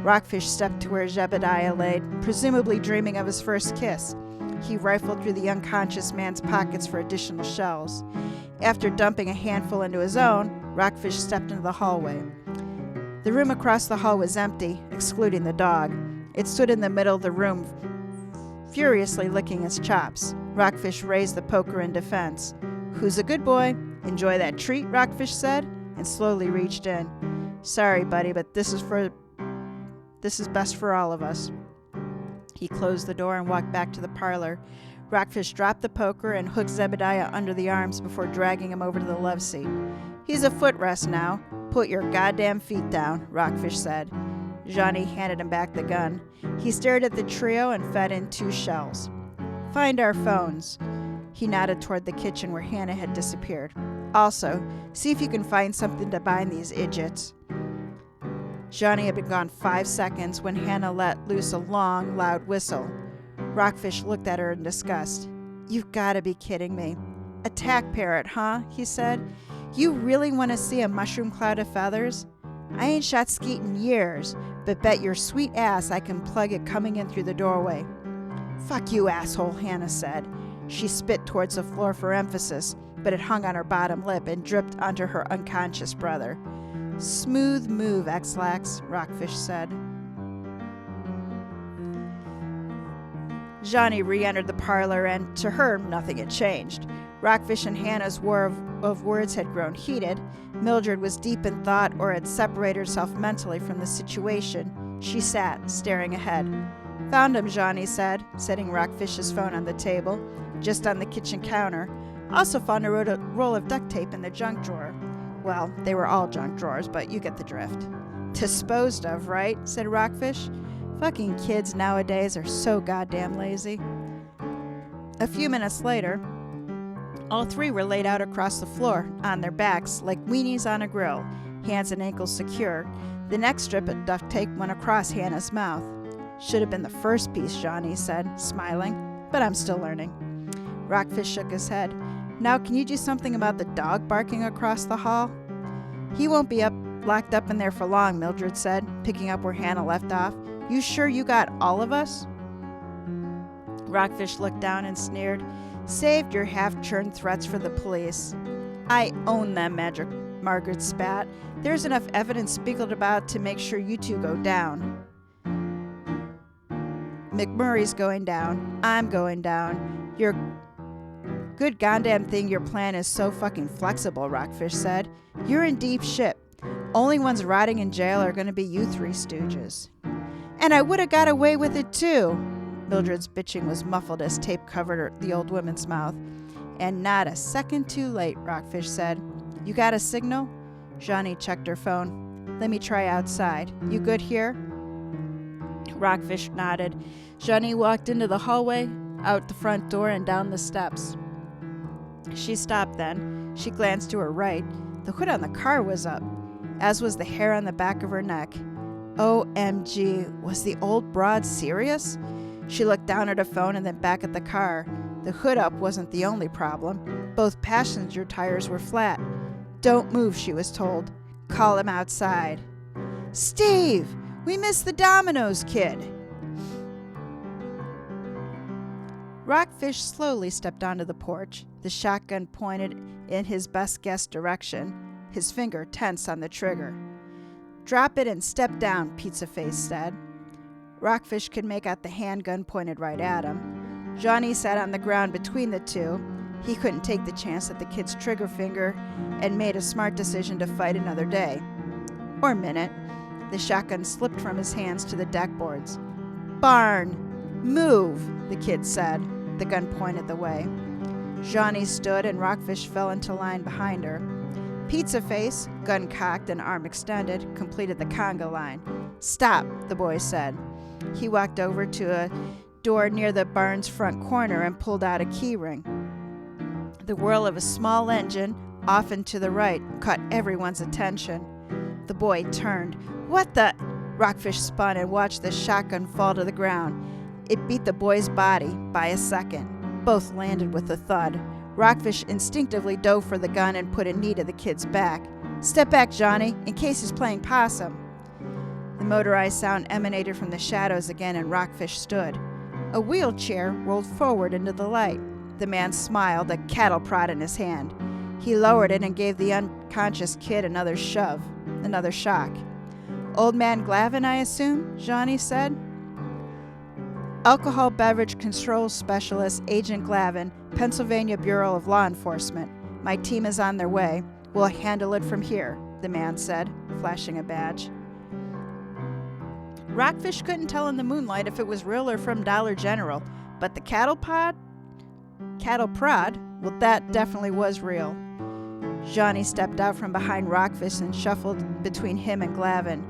Rockfish stepped to where Zebediah lay, presumably dreaming of his first kiss. He rifled through the unconscious man's pockets for additional shells. After dumping a handful into his own, Rockfish stepped into the hallway. The room across the hall was empty, excluding the dog. It stood in the middle of the room, furiously licking its chops. Rockfish raised the poker in defense. "Who's a good boy? Enjoy that treat," Rockfish said, and slowly reached in. "Sorry, buddy, but this is best for all of us." He closed the door and walked back to the parlor. Rockfish dropped the poker and hooked Zebediah under the arms before dragging him over to the love seat. "He's a footrest now. Put your goddamn feet down," Rockfish said. Johnny handed him back the gun. He stared at the trio and fed in 2 shells. "Find our phones." He nodded toward the kitchen where Hannah had disappeared. "Also, see if you can find something to bind these idiots." Johnny had been gone 5 seconds when Hannah let loose a long, loud whistle. Rockfish looked at her in disgust. "You've got to be kidding me. Attack parrot, huh?" he said. "You really want to see a mushroom cloud of feathers? I ain't shot skeet in years, but bet your sweet ass I can plug it coming in through the doorway." "Fuck you, asshole," Hannah said. She spit towards the floor for emphasis, but it hung on her bottom lip and dripped onto her unconscious brother. "Smooth move, X-Lax," Rockfish said. Johnny re-entered the parlor, and to her, nothing had changed. Rockfish and Hannah's war of words had grown heated. Mildred was deep in thought or had separated herself mentally from the situation. She sat, staring ahead. "Found him," Johnny said, setting Rockfish's phone on the table, just on the kitchen counter. "Also found a roll of duct tape in the junk drawer." Well, they were all junk drawers, but you get the drift. "Disposed of, right?" said Rockfish. "Fucking kids nowadays are so goddamn lazy." A few minutes later, all 3 were laid out across the floor, on their backs, like weenies on a grill, hands and ankles secure. The next strip of duct tape went across Hannah's mouth. "Should have been the first piece," Johnny said, smiling, "but I'm still learning." Rockfish shook his head. Now, can you do something about the dog barking across the hall? He won't be locked up in there for long, Mildred said, picking up where Hannah left off. You sure you got all of us? Rockfish looked down and sneered. Saved your half-churned threats for the police. I own them, Margaret spat. There's enough evidence spiegeled about to make sure you two go down. McMurray's going down. I'm going down. You're good goddamn thing your plan is so fucking flexible, Rockfish said. You're in deep shit. Only ones rotting in jail are going to be you three stooges. And I would have got away with it too. Mildred's bitching was muffled as tape covered the old woman's mouth. And not a second too late, Rockfish said. You got a signal? Johnny checked her phone. Let me try outside. You good here? Rockfish nodded. Johnny walked into the hallway, out the front door, and down the steps. She stopped then. She glanced to her right. The hood on the car was up, as was the hair on the back of her neck. OMG, was the old broad serious? She looked down at her phone and then back at the car. The hood up wasn't the only problem. Both passenger tires were flat. Don't move, she was told. Call him outside. Steve! We missed the Domino's kid! Rockfish slowly stepped onto the porch, the shotgun pointed in his best guess direction, his finger tense on the trigger. Drop it and step down, Pizza Face said. Rockfish could make out the handgun pointed right at him. Johnny sat on the ground between the two. He couldn't take the chance at the kid's trigger finger and made a smart decision to fight another day. Or minute. The shotgun slipped from his hands to the deck boards. Barn! Move, the kid said. The gun pointed the way. Johnny stood and Rockfish fell into line behind her. Pizza Face, gun cocked and arm extended, completed the conga line. Stop, the boy said. He walked over to a door near the barn's front corner and pulled out a key ring. The whirl of a small engine, off and to the right, caught everyone's attention. The boy turned. What the? Rockfish spun and watched the shotgun fall to the ground. It beat the boy's body by a second. Both landed with a thud. Rockfish instinctively dove for the gun and put a knee to the kid's back. Step back, Johnny, in case he's playing possum. The motorized sound emanated from the shadows again, and Rockfish stood. A wheelchair rolled forward into the light. The man smiled, a cattle prod in his hand. He lowered it and gave the unconscious kid another shove, another shock. Old man Glavin, I assume? Johnny said. Alcohol Beverage Control Specialist Agent Glavin, Pennsylvania Bureau of Law Enforcement. My team is on their way. We'll handle it from here, the man said, flashing a badge. Rockfish couldn't tell in the moonlight if it was real or from Dollar General, but the cattle prod, well, that definitely was real. Johnny stepped out from behind Rockfish and shuffled between him and Glavin.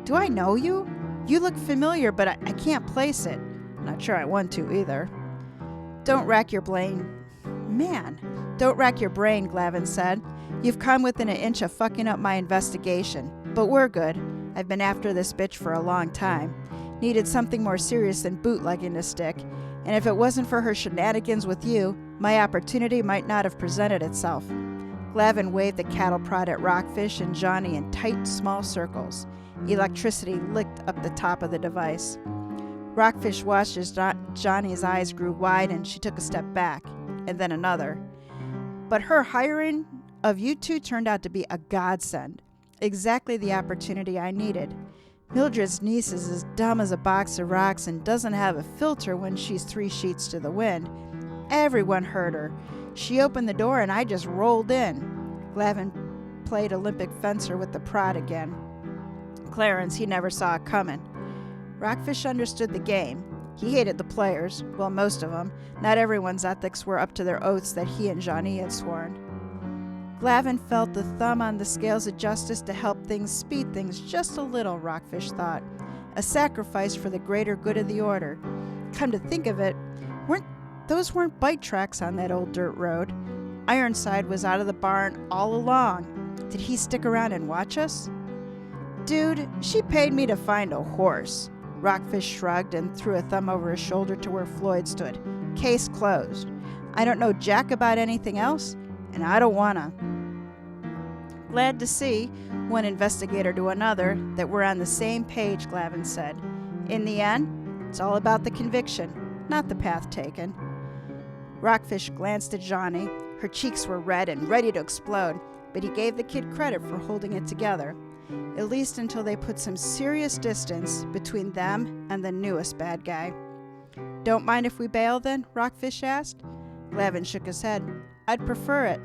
Do I know you? You look familiar, but I can't place it. Not sure I want to either. Don't rack your brain. Man, don't rack your brain, Glavin said. You've come within an inch of fucking up my investigation, but we're good. I've been after this bitch for a long time. Needed something more serious than bootlegging to stick, and if it wasn't for her shenanigans with you, my opportunity might not have presented itself. Glavin waved the cattle prod at Rockfish and Johnny in tight, small circles. Electricity licked up the top of the device. Rockfish watched as Johnny's eyes grew wide and she took a step back, and then another. But her hiring of you two turned out to be a godsend. Exactly the opportunity I needed. Mildred's niece is as dumb as a box of rocks and doesn't have a filter when she's 3 sheets to the wind. Everyone heard her. She opened the door and I just rolled in. Glavin played Olympic fencer with the prod again. Clarence, he never saw it coming. Rockfish understood the game. He hated the players, well, most of them. Not everyone's ethics were up to their oaths that he and Johnny had sworn. Glavin felt the thumb on the scales of justice to help things speed things just a little, Rockfish thought. A sacrifice for the greater good of the order. Come to think of it, those weren't bike tracks on that old dirt road. Ironside was out of the barn all along. Did he stick around and watch us? Dude, she paid me to find a horse. Rockfish shrugged and threw a thumb over his shoulder to where Floyd stood. Case closed. I don't know jack about anything else, and I don't wanna. Glad to see, one investigator to another, that we're on the same page, Glavin said. In the end, it's all about the conviction, not the path taken. Rockfish glanced at Johnny. Her cheeks were red and ready to explode, but he gave the kid credit for holding it together, at least until they put some serious distance between them and the newest bad guy. Don't mind if we bail then? Rockfish asked. Glavin shook his head. I'd prefer it.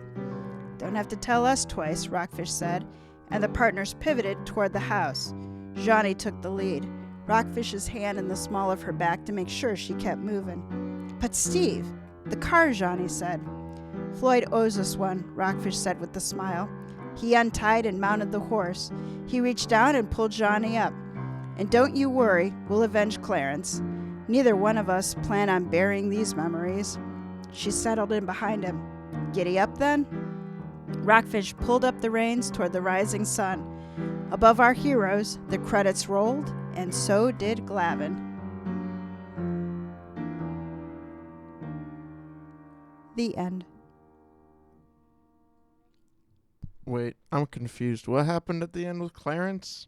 Don't have to tell us twice, Rockfish said, and the partners pivoted toward the house. Johnny took the lead, Rockfish's hand in the small of her back to make sure she kept moving. But Steve, the car, Johnny said. Floyd owes us one, Rockfish said with a smile. He untied and mounted the horse. He reached down and pulled Johnny up. And don't you worry, we'll avenge Clarence. Neither one of us plan on burying these memories. She settled in behind him. Giddy up then? Rockfish pulled up the reins toward the rising sun. Above our heroes, the credits rolled, and so did Glavin. The end. Wait, I'm confused. What happened at the end with Clarence?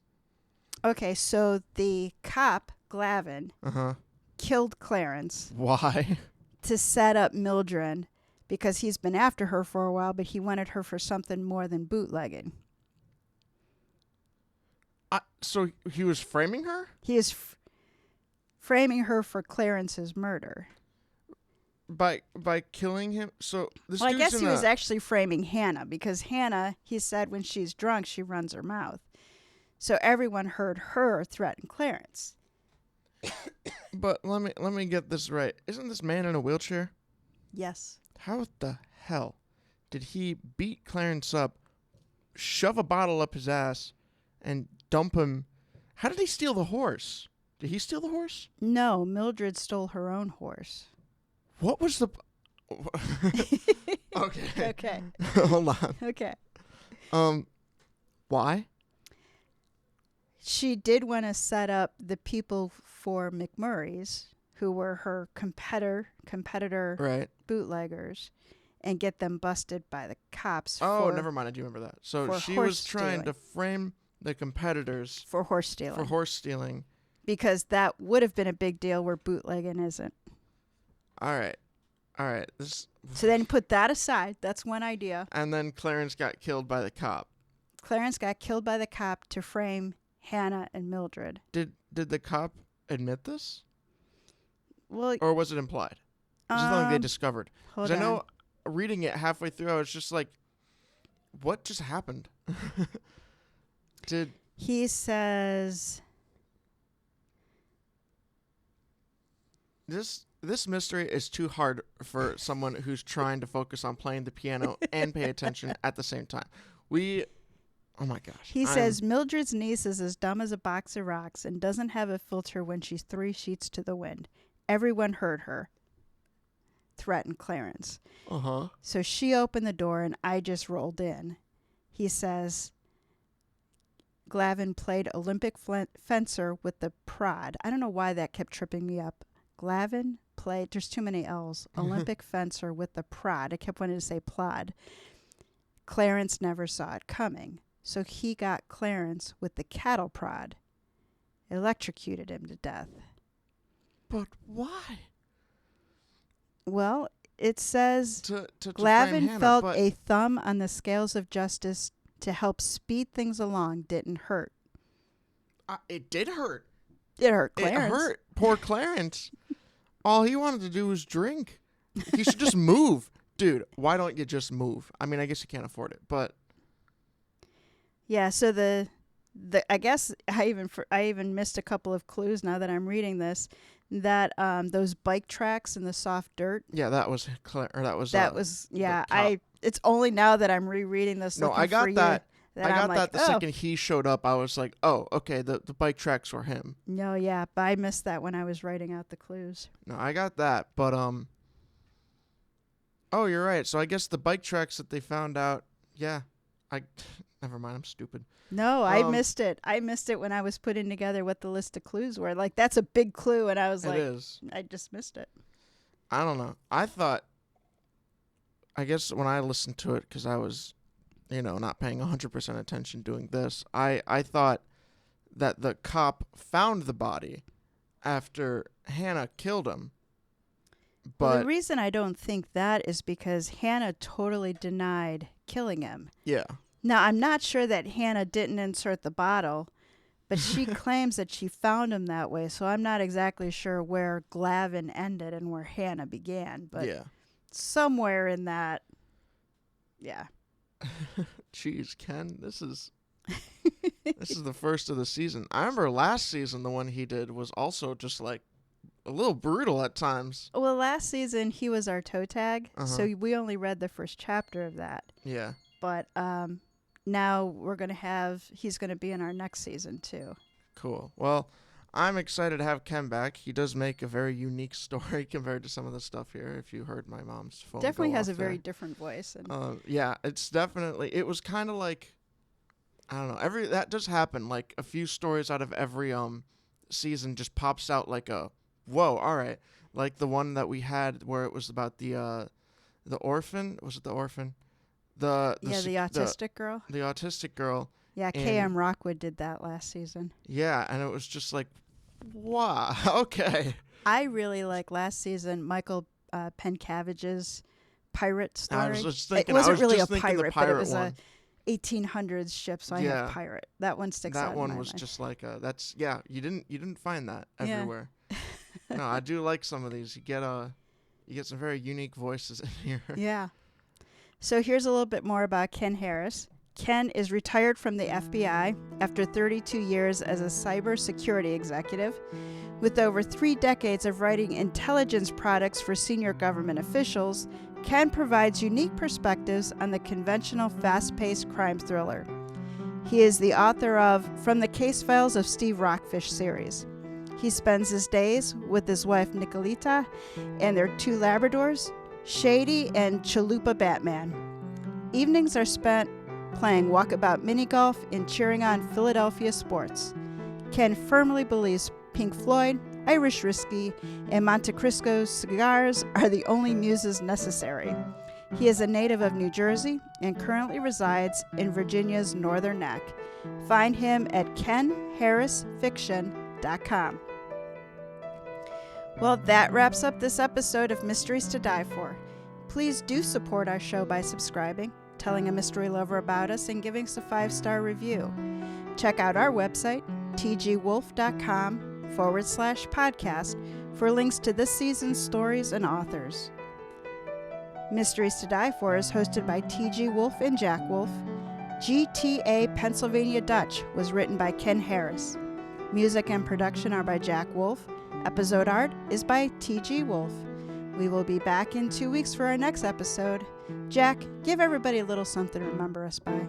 Okay, so the cop, Glavin, killed Clarence. Why? To set up Mildred, because he's been after her for a while, but he wanted her for something more than bootlegging. So he was framing her? He is framing her for Clarence's murder. By killing him? So this Well, I dude's guess he was actually framing Hannah, because Hannah, he said when she's drunk, she runs her mouth. So everyone heard her threaten Clarence. But let me get this right. Isn't this man in a wheelchair? Yes. How the hell did he beat Clarence up, shove a bottle up his ass, and dump him? How did he steal the horse? Did he steal the horse? No, Mildred stole her own horse. What was the... Okay. Okay. Hold on. Okay. Why? She did want to set up the people for McMurray's, who were her competitor Right. bootleggers, and get them busted by the cops. Oh, never mind. I do remember that. So she was trying to frame the competitors for horse stealing. For horse stealing. Because that would have been a big deal where bootlegging isn't. All right. So then put that aside. That's one idea. And then Clarence got killed by the cop. Clarence got killed by the cop to frame Hannah and Mildred. Did the cop admit this? Well, or was it implied? Just something they discovered. Hold on. I know on. Reading it halfway through, I was just like, what just happened? He says... This mystery is too hard for someone who's trying to focus on playing the piano and pay attention at the same time. Oh my gosh. He says Mildred's niece is as dumb as a box of rocks and doesn't have a filter when she's 3 sheets to the wind. Everyone heard her, threatened Clarence. So she opened the door and I just rolled in. He says Glavin played Olympic fencer with the prod. I don't know why that kept tripping me up. Glavin played, there's too many L's, Olympic fencer with the prod. I kept wanting to say plod. Clarence never saw it coming, so he got Clarence with the cattle prod. Electrocuted him to death. But why? Well, it says to Glavin Hannah, felt a thumb on the scales of justice to help speed things along didn't hurt. It did hurt. It hurt Clarence. It hurt poor Clarence. All he wanted to do was drink. He should just move. Dude, why don't you just move? I mean, I guess you can't afford it, but... Yeah, so I guess I even missed a couple of clues now that I'm reading this, that those bike tracks in the soft dirt. Yeah, that was it's only now that I'm rereading this. No, I got that. I got that the oh. second he showed up. I was like, oh, okay, the bike tracks were him. No, yeah, but I missed that when I was writing out the clues. No, I got that, but oh, you're right. So I guess the bike tracks that they found out, never mind, I'm stupid. No, I missed it. I missed it when I was putting together what the list of clues were. Like, that's a big clue, and I was like, I just missed it. I don't know. I thought I guess when I listened to it, because I was, not paying 100% attention doing this, I thought that the cop found the body after Hannah killed him. Well, the But reason I don't think that is because Hannah totally denied killing him. yeah, Now, I'm not sure that Hannah didn't insert the bottle, but she claims that she found him that way, so I'm not exactly sure where Glavin ended and where Hannah began, but yeah. somewhere in that, yeah. Jeez, Ken, this is the first of the season. I remember last season the one he did was also just like a little brutal at times. Well, last season he was our toe tag, Uh-huh. so we only read the first chapter of that. Yeah. But now he's going to be in our next season too. Cool. Well, I'm excited to have Ken back. He does make a very unique story compared to some of the stuff here. If you heard my mom's phone, Definitely go has off a very there. different voice. And Yeah, it was kind of like, I don't know. That does happen. Like a few stories out of every season just pops out like a whoa. All right, like the one that we had where it was about the orphan. Was it the orphan? The autistic girl. The autistic girl. Yeah, K.M. Rockwood did that last season. Yeah, and it was just like, wow. Okay. I really like last season Michael Pencavige's pirate story. I was just thinking. It wasn't really a pirate, but it was one. a 1800s ship, so I have pirate. That one sticks out. That one in my was mind. just like you didn't find that everywhere. Yeah. No, I do like some of these. You get some very unique voices in here. Yeah. So here's a little bit more about Ken Harris. Ken is retired from the FBI after 32 years as a cybersecurity executive. With over 3 decades of writing intelligence products for senior government officials, Ken provides unique perspectives on the conventional fast-paced crime thriller. He is the author of From the Case Files of Steve Rockfish series. He spends his days with his wife Nicolita and their 2 Labradors, Shady and Chalupa Batman. Evenings are spent playing walkabout mini golf and cheering on Philadelphia sports. Ken firmly believes Pink Floyd, Irish whiskey, and Monte Cristo cigars are the only muses necessary. He is a native of New Jersey and currently resides in Virginia's Northern Neck. Find him at kenharrisfiction.com. Well, that wraps up this episode of Mysteries to Die For. Please do support our show by subscribing, telling a mystery lover about us, and giving us a 5-star review. Check out our website, tgwolff.com/podcast, for links to this season's stories and authors. Mysteries to Die For is hosted by TG Wolff and Jack Wolff. GTA Pennsylvania Dutch was written by Ken Harris. Music and production are by Jack Wolff. Episode art is by TG Wolff. We will be back in 2 weeks for our next episode. Jack, give everybody a little something to remember us by.